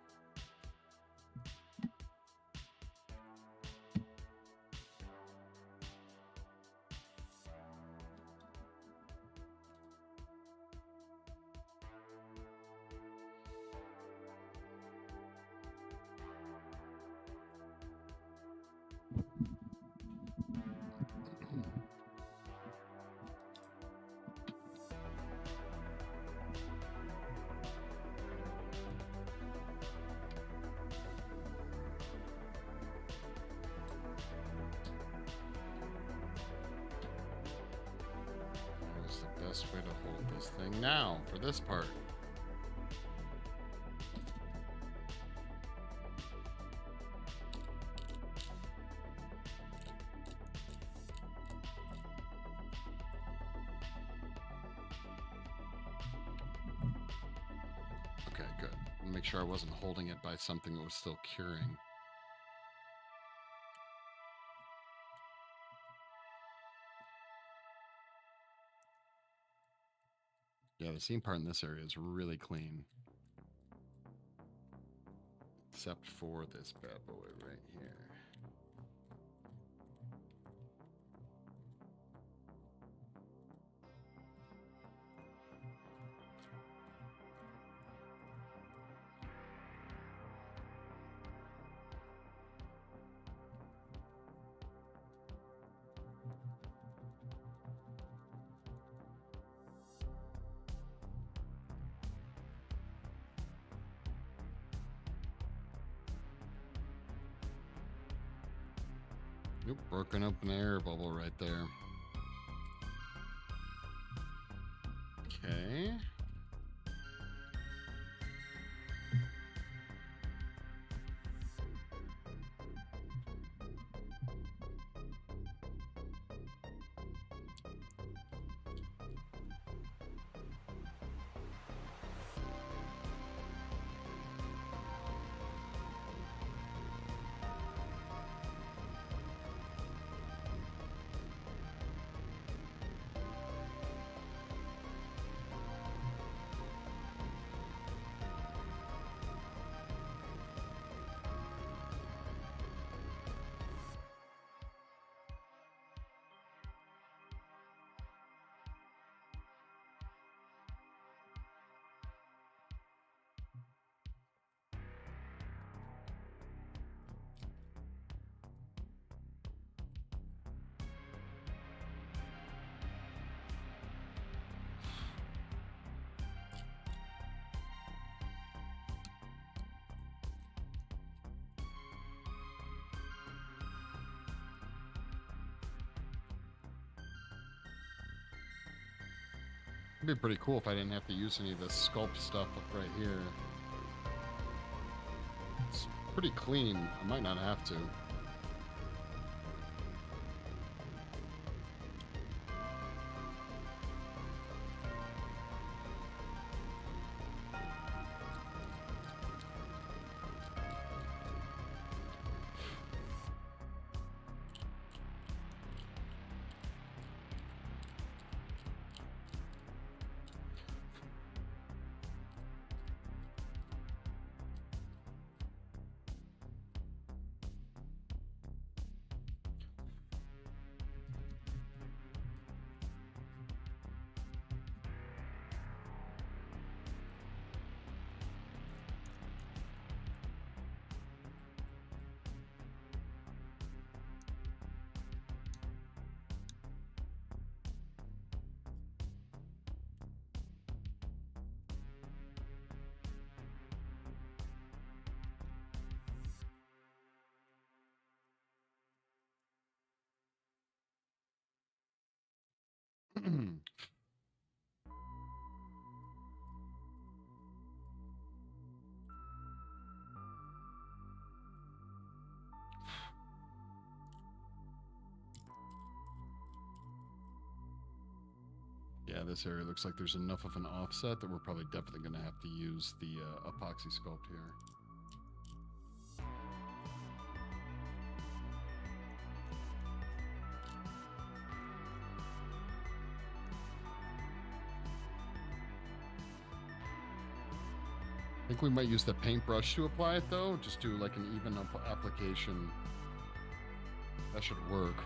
Best way to hold this thing now for this part. make sure I wasn't holding it by something that was still curing. Yeah, the seam part in this area is really clean. Except for this bad boy right here. Nope, broken open air bubble right there. Okay. It'd be pretty cool if I didn't have to use any of this sculpt stuff up right here. It's pretty clean. I might not have to. Yeah, this area looks like there's enough of an offset that we're probably definitely going to have to use the epoxy sculpt here. I think we might use the paintbrush to apply it though. Just do like an even application. That should work.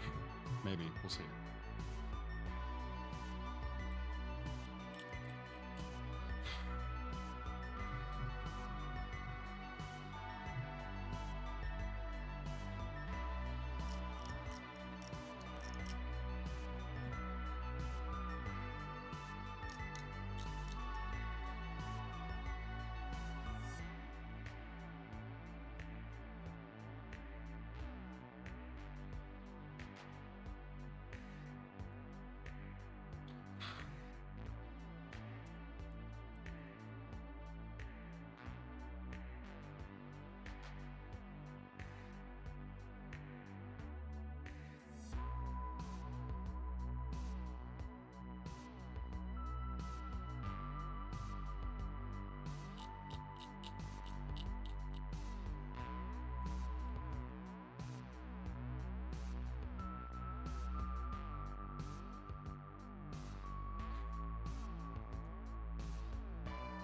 Maybe, we'll see.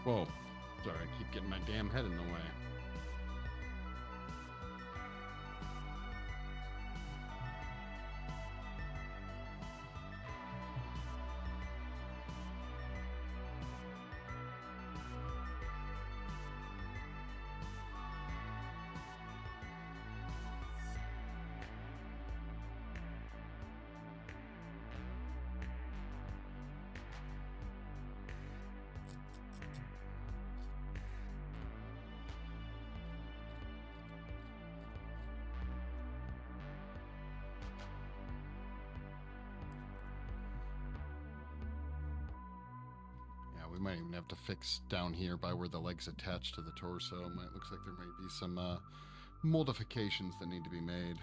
Whoa. Sorry, I keep getting my damn head in the way. We might even have to fix down here by where the legs attach to the torso. Looks like there might be some modifications that need to be made.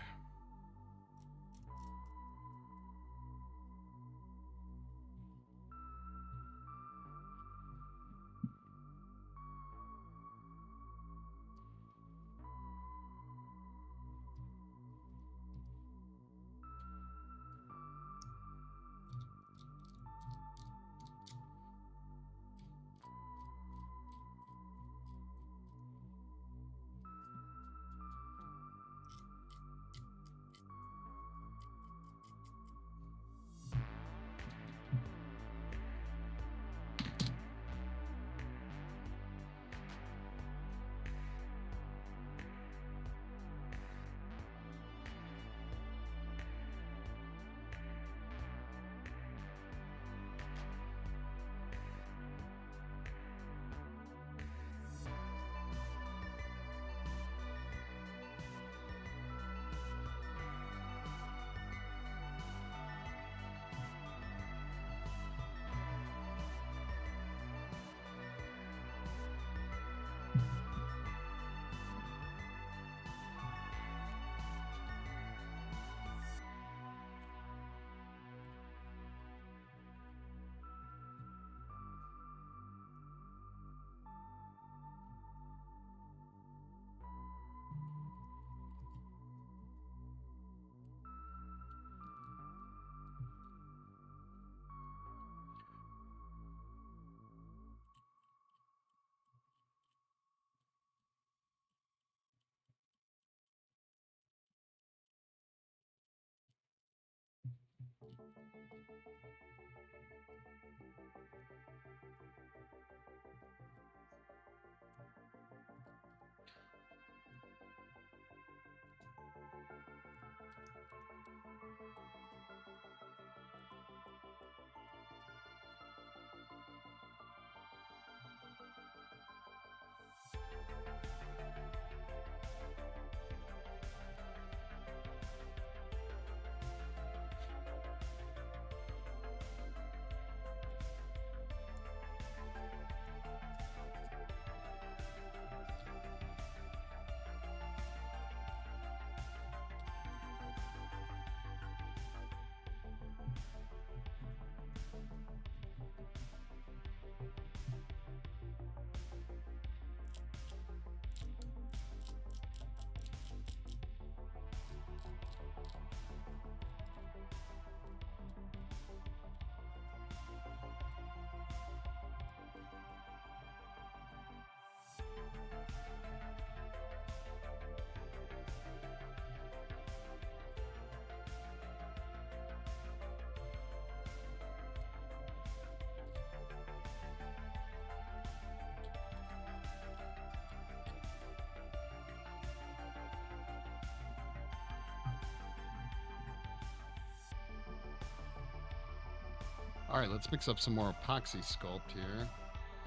All right, let's mix up some more epoxy sculpt here.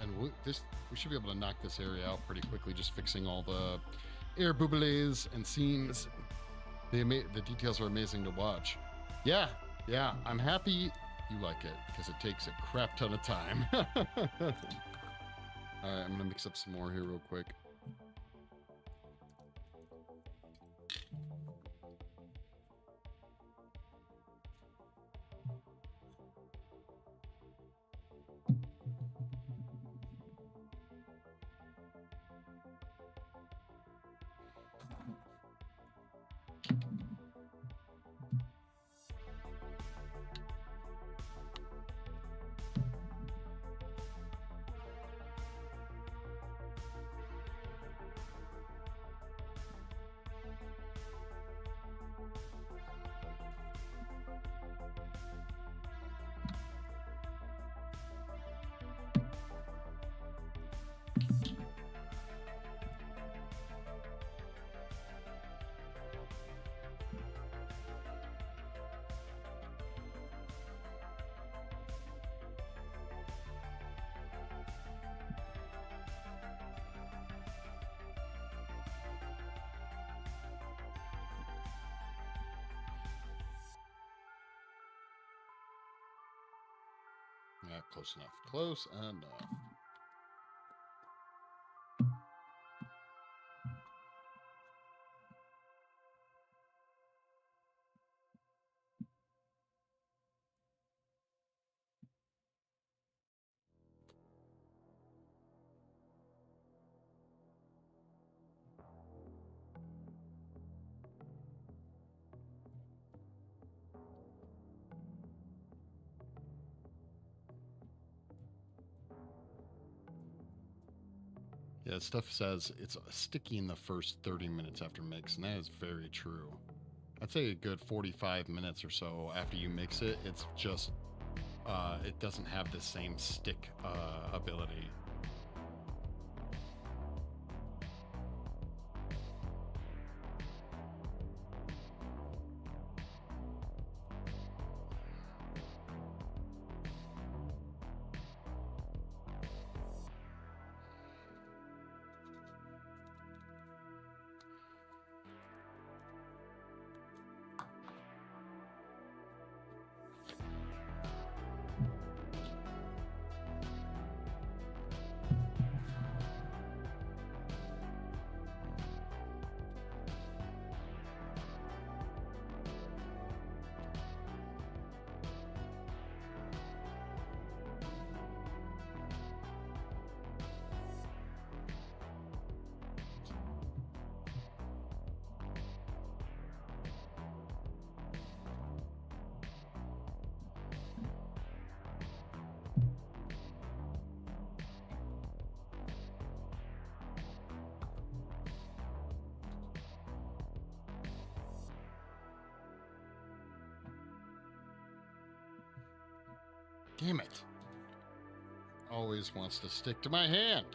And we should be able to knock this area out pretty quickly, just fixing all the air bubbles and seams. The details are amazing to watch. Yeah, I'm happy you like it, because it takes a crap ton of time. All right, I'm gonna mix up some more here real quick. Close enough. Close enough. Yeah, stuff says it's sticky in the first 30 minutes after mix, and that is very true. I'd say a good 45 minutes or so after you mix it, it's just, it doesn't have the same stick ability. Damn it. Always wants to stick to my hand.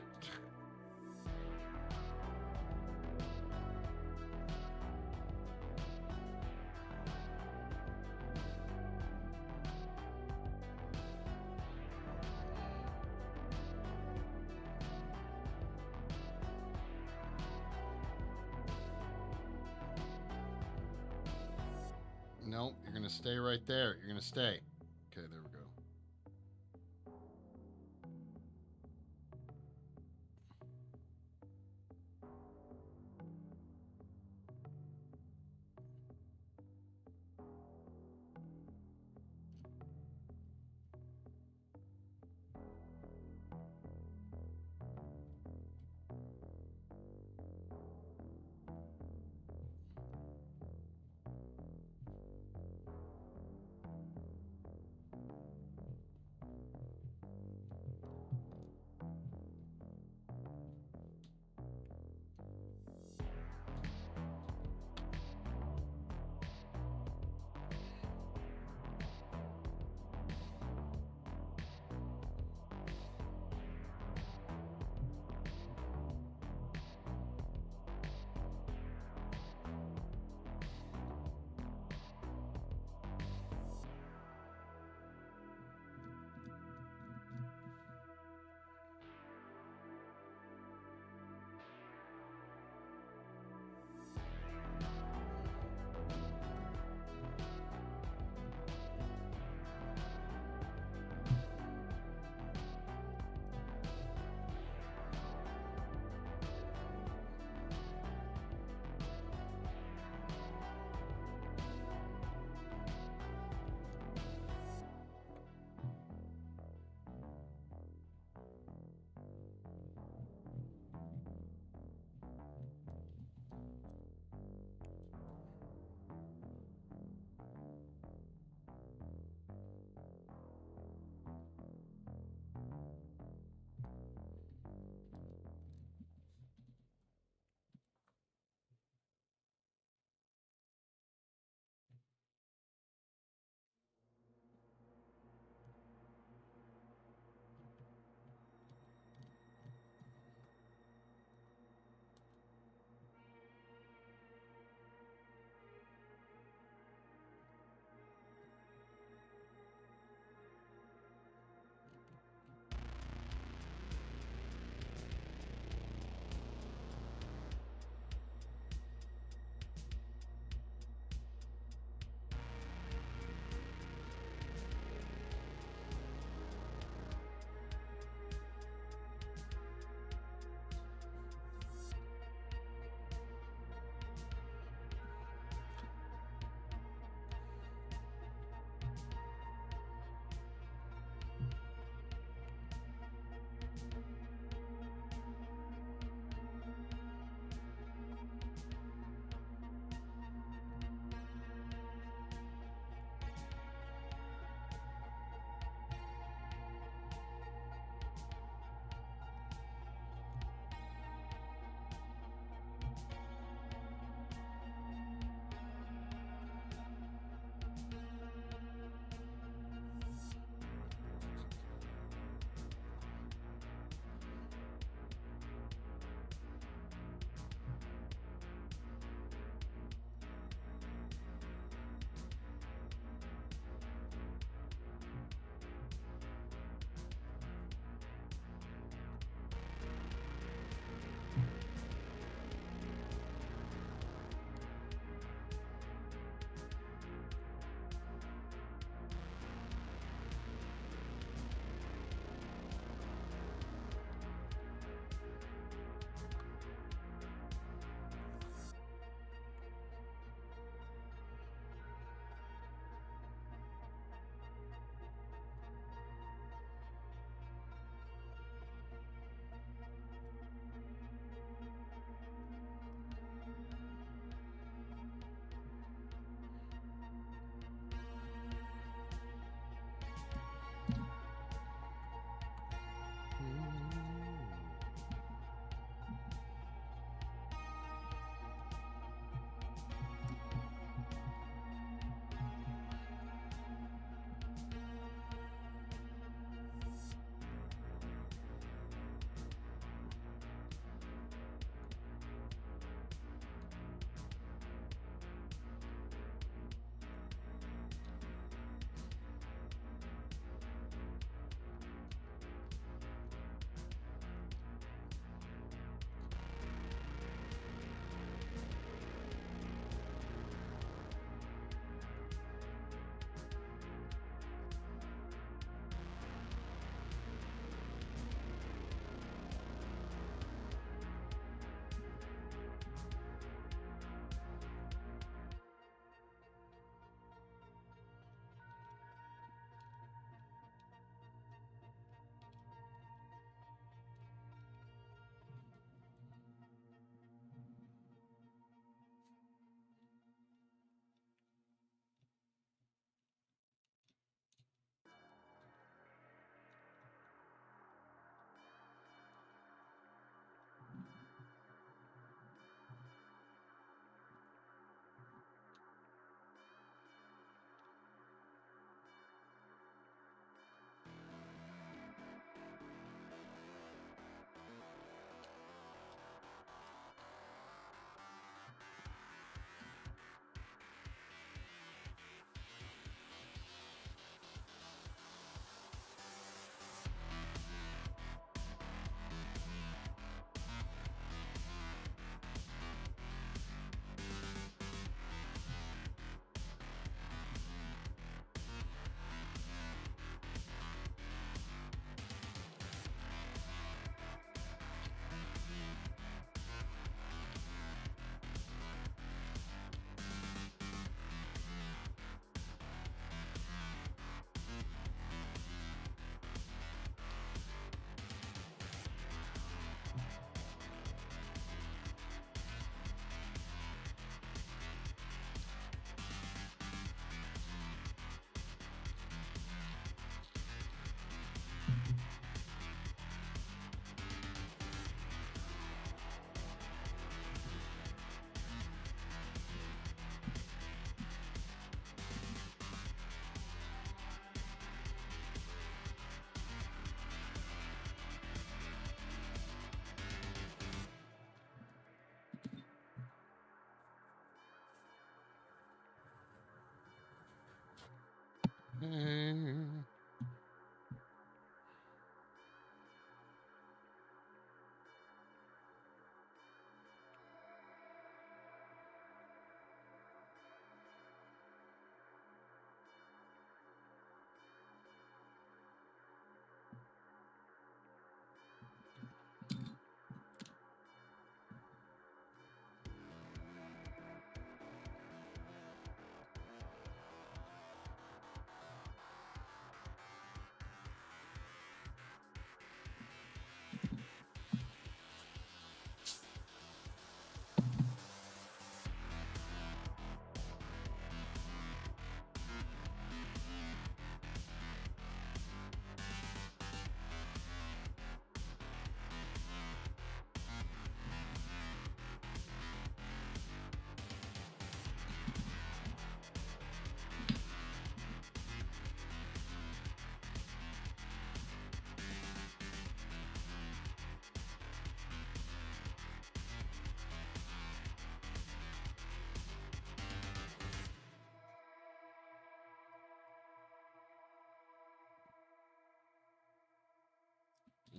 Nope, you're going to stay right there. You're going to stay. Okay, there we go.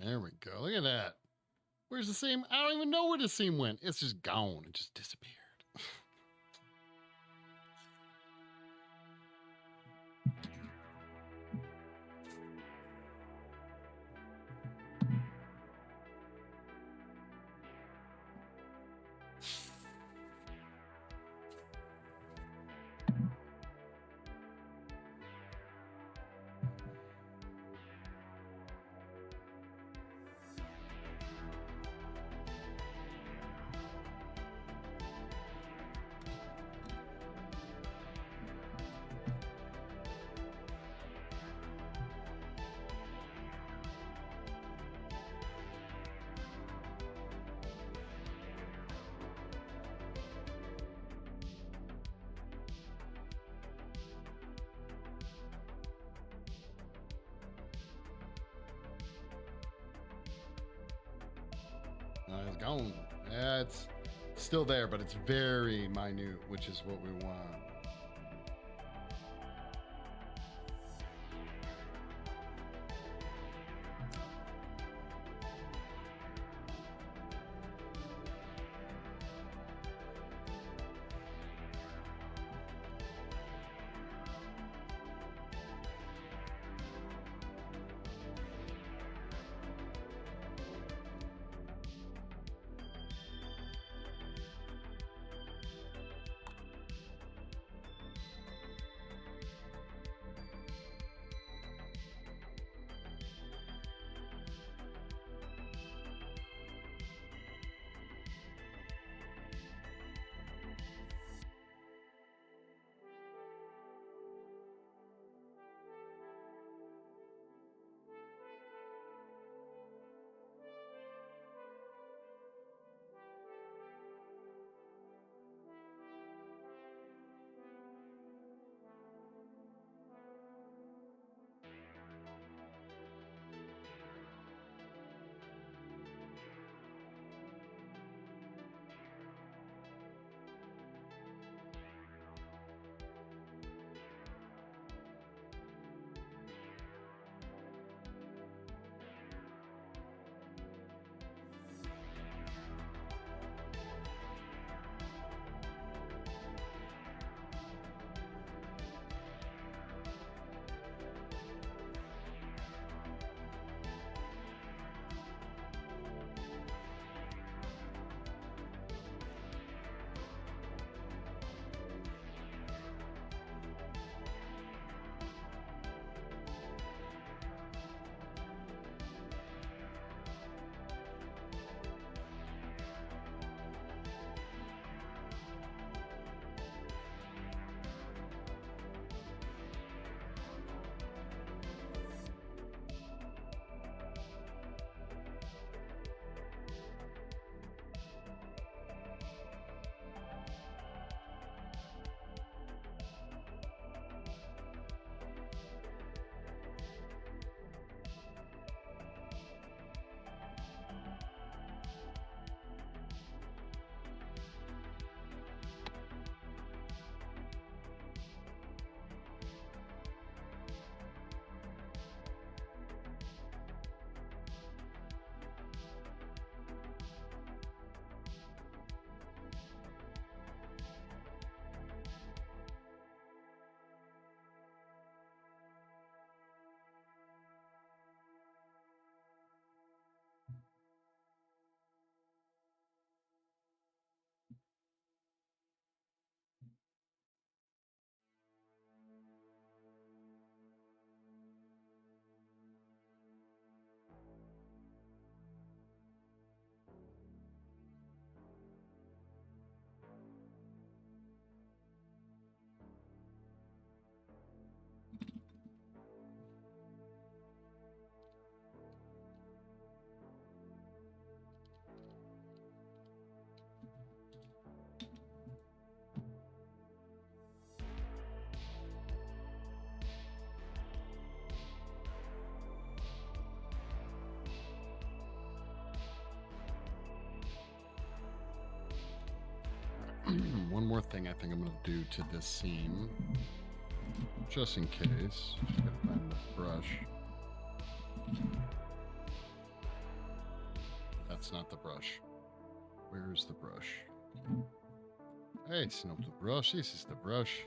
There we go. Look at that. Where's the seam? I don't even know where the seam went. It's just gone. It just disappeared. It's gone. Yeah, it's still there, but it's very minute, which is what we want. one more thing I think I'm going to do to this scene, just in case. Just gotta find the brush. That's not the brush. Where's the brush? Hey, it's not the brush. This is the brush.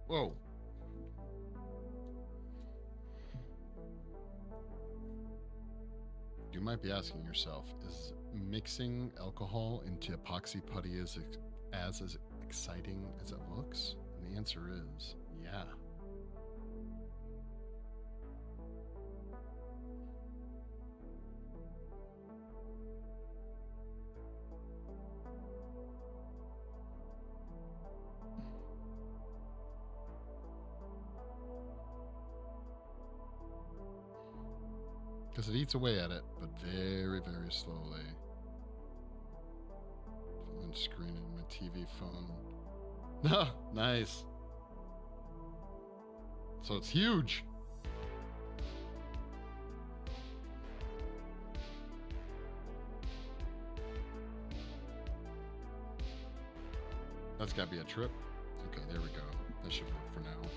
Whoa. You might be asking yourself, is mixing alcohol into epoxy putty as exciting as it looks? And the answer is yeah. Because it eats away at it, but very, very slowly. Phone screen and my TV phone. No, nice. So it's huge. That's got to be a trip. Okay, there we go. That should work for now.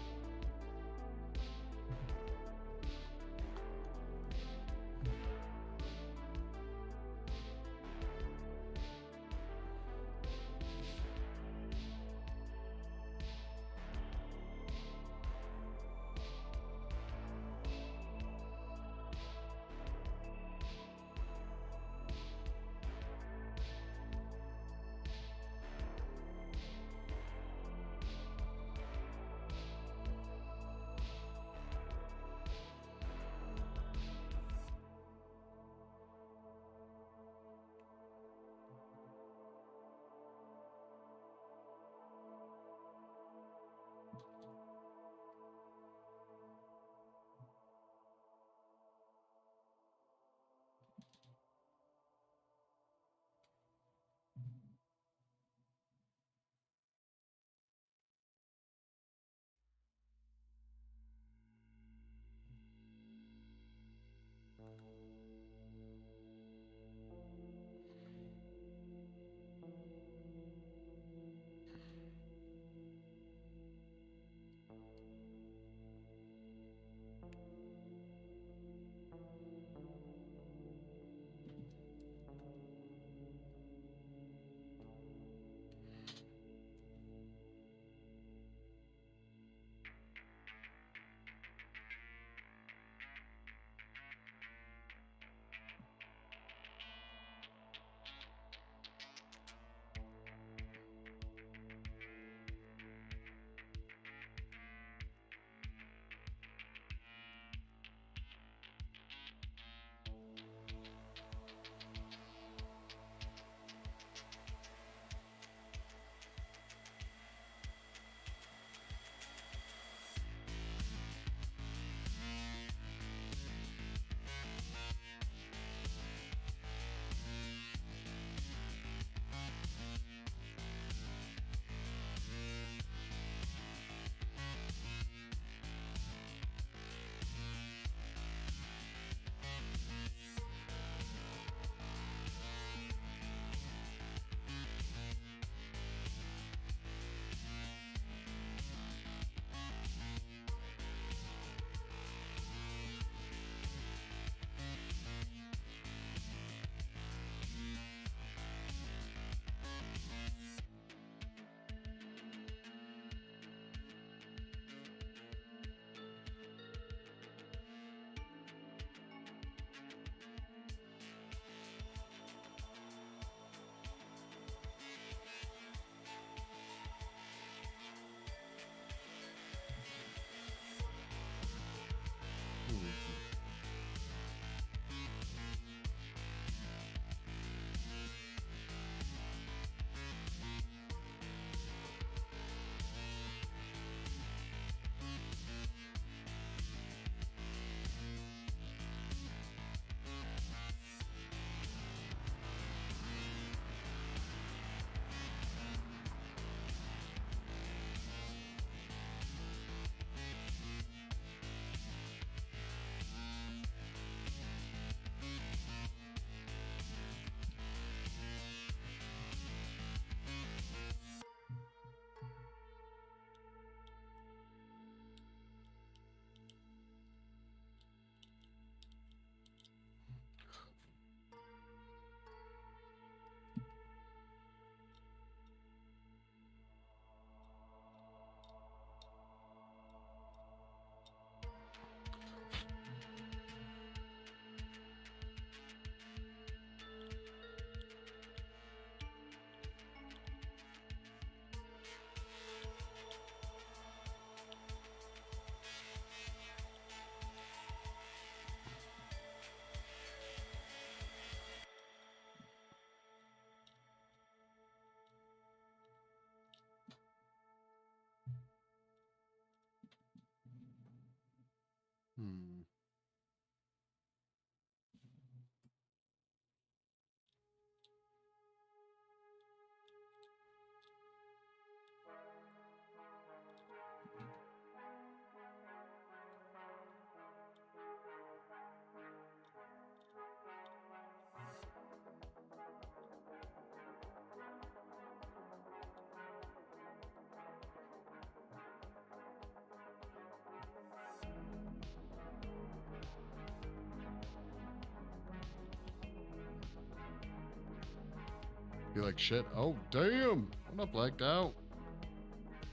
Be like, shit, oh, damn. I'm not blacked out.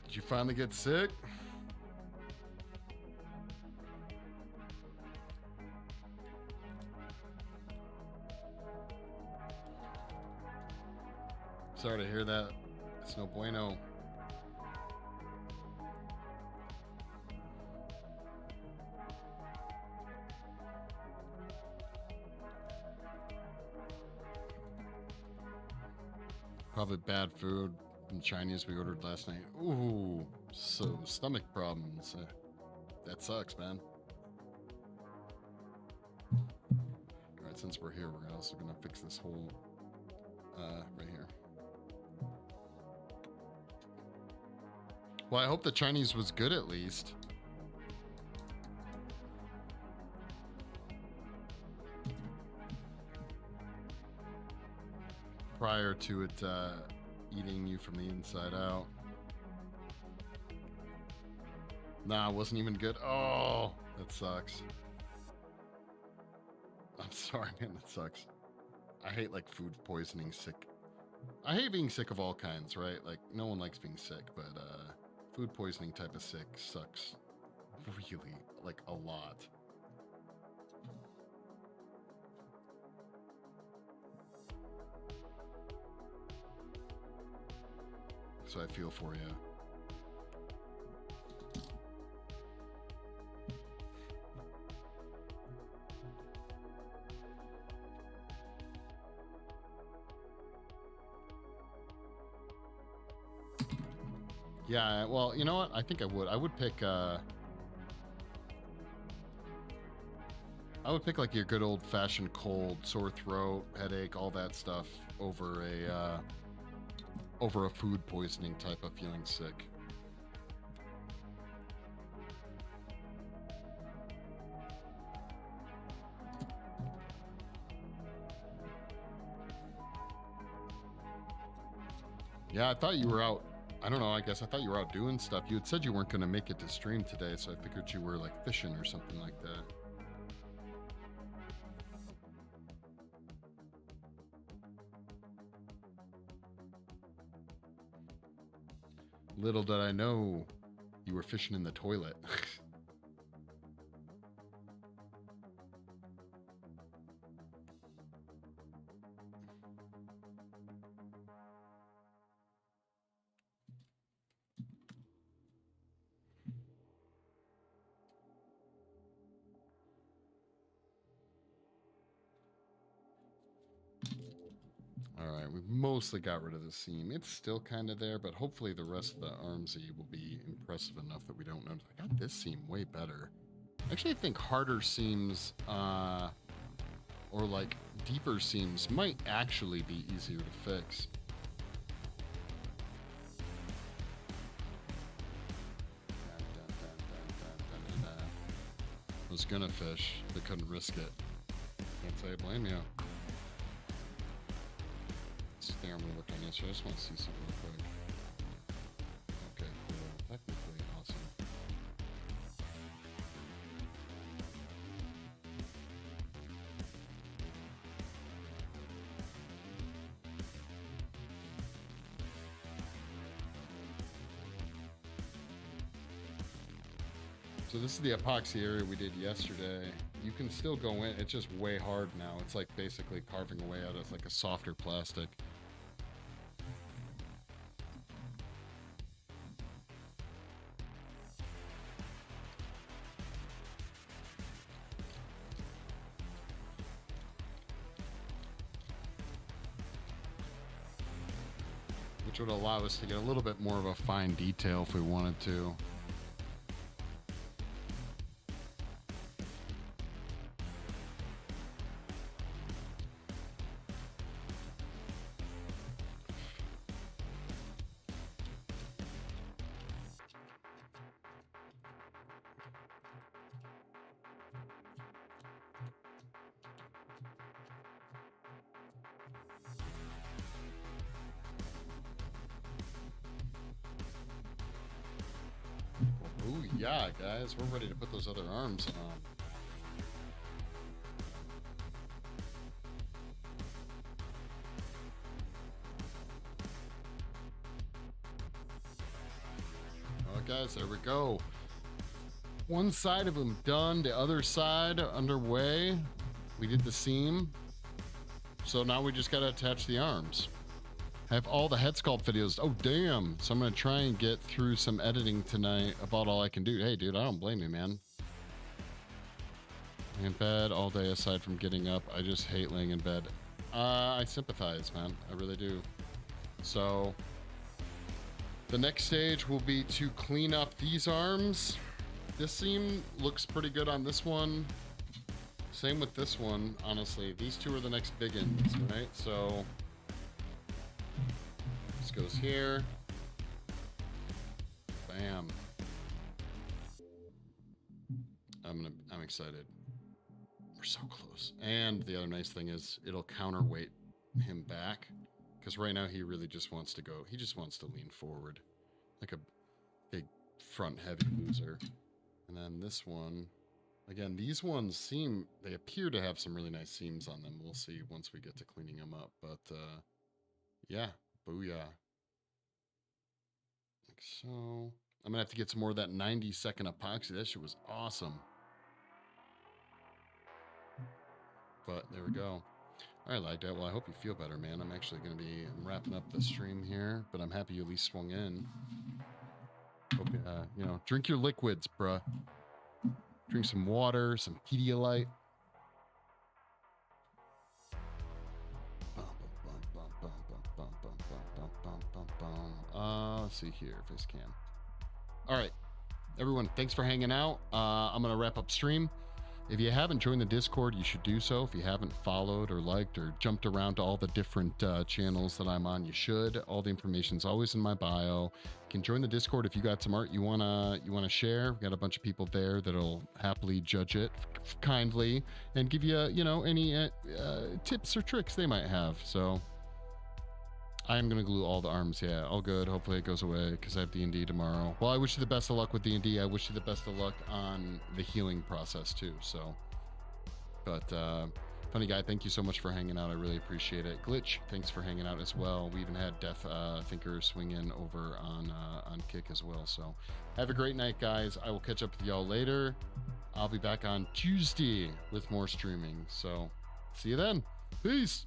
Did you finally get sick? Sorry to hear that. It's no bueno. Probably bad food from Chinese we ordered last night. Ooh, so stomach problems. That sucks, man. All right, since we're here, we're also gonna fix this hole right here. Well, I hope the Chinese was good at least. Prior to it eating you from the inside out. Nah, it wasn't even good. Oh, that sucks. I'm sorry, man, that sucks. I hate like food poisoning, sick. I hate being sick of all kinds, right? Like no one likes being sick, but food poisoning type of sick sucks really, like a lot. So I feel for you. Yeah, well, you know what? I think I would pick like your good old-fashioned cold, sore throat, headache, all that stuff over a food poisoning type of feeling sick. Yeah, I thought you were out. I don't know, I guess I thought you were out doing stuff. You had said you weren't going to make it to stream today, so I figured you were like fishing or something like that. Little did I know you were fishing in the toilet. Alright, we've mostly got rid of the seam. It's still kind of there, but hopefully the rest of the Armsy will be impressive enough that we don't notice. I got this seam way better. Actually, I think harder seams, or like deeper seams might actually be easier to fix. I was gonna fish, but couldn't risk it. Can't say I blame you. There, I'm gonna work on this. I just want to see something real quick. Okay, cool. Technically awesome. So this is the epoxy area we did yesterday. You can still go in. It's just way hard now. It's like basically carving away out of like a softer plastic. Which would allow us to get a little bit more of a fine detail if we wanted to. Ooh, yeah, guys, we're ready to put those other arms on. guys, there we go. One side of him done, the other side underway. We did the seam. So now we just got to attach the arms. I have all the head sculpt videos. Oh, damn. So I'm going to try and get through some editing tonight about all I can do. Hey, dude, I don't blame you, man. In bed all day aside from getting up. I just hate laying in bed. I sympathize, man. I really do. So the next stage will be to clean up these arms. This seam looks pretty good on this one. Same with this one, honestly. These two are the next big ends, right? So this goes here. Bam. I'm excited. We're so close. And the other nice thing is it'll counterweight him back, because right now he really just wants to go. He just wants to lean forward like a big front heavy loser. And then this one, again, these ones seem, they appear to have some really nice seams on them. We'll see once we get to cleaning them up. But yeah, booyah. Like so. I'm gonna have to get some more of that 90-second epoxy. That shit was awesome. But there we go. All right, like that. Well, I hope you feel better, man. I'm actually going to be wrapping up the stream here, but I'm happy you at least swung in. Hope, you know, drink your liquids, bruh. Drink some water, some Pedialyte. Let's see here, face cam. All right, everyone, thanks for hanging out. I'm going to wrap up stream. If you haven't joined the Discord, you should do so. If you haven't followed or liked or jumped around to all the different channels that I'm on, you should. All the information's always in my bio. You can join the Discord if you got some art you wanna share. We've got a bunch of people there that'll happily judge it kindly and give you, you know, any tips or tricks they might have. So I am going to glue all the arms. Yeah, all good. Hopefully it goes away because I have D&D tomorrow. Well, I wish you the best of luck with D&D. I wish you the best of luck on the healing process too. So, but funny guy, thank you so much for hanging out. I really appreciate it. Glitch, thanks for hanging out as well. We even had Death Thinker swing in over on Kick as well. So have a great night, guys. I will catch up with y'all later. I'll be back on Tuesday with more streaming. So see you then. Peace.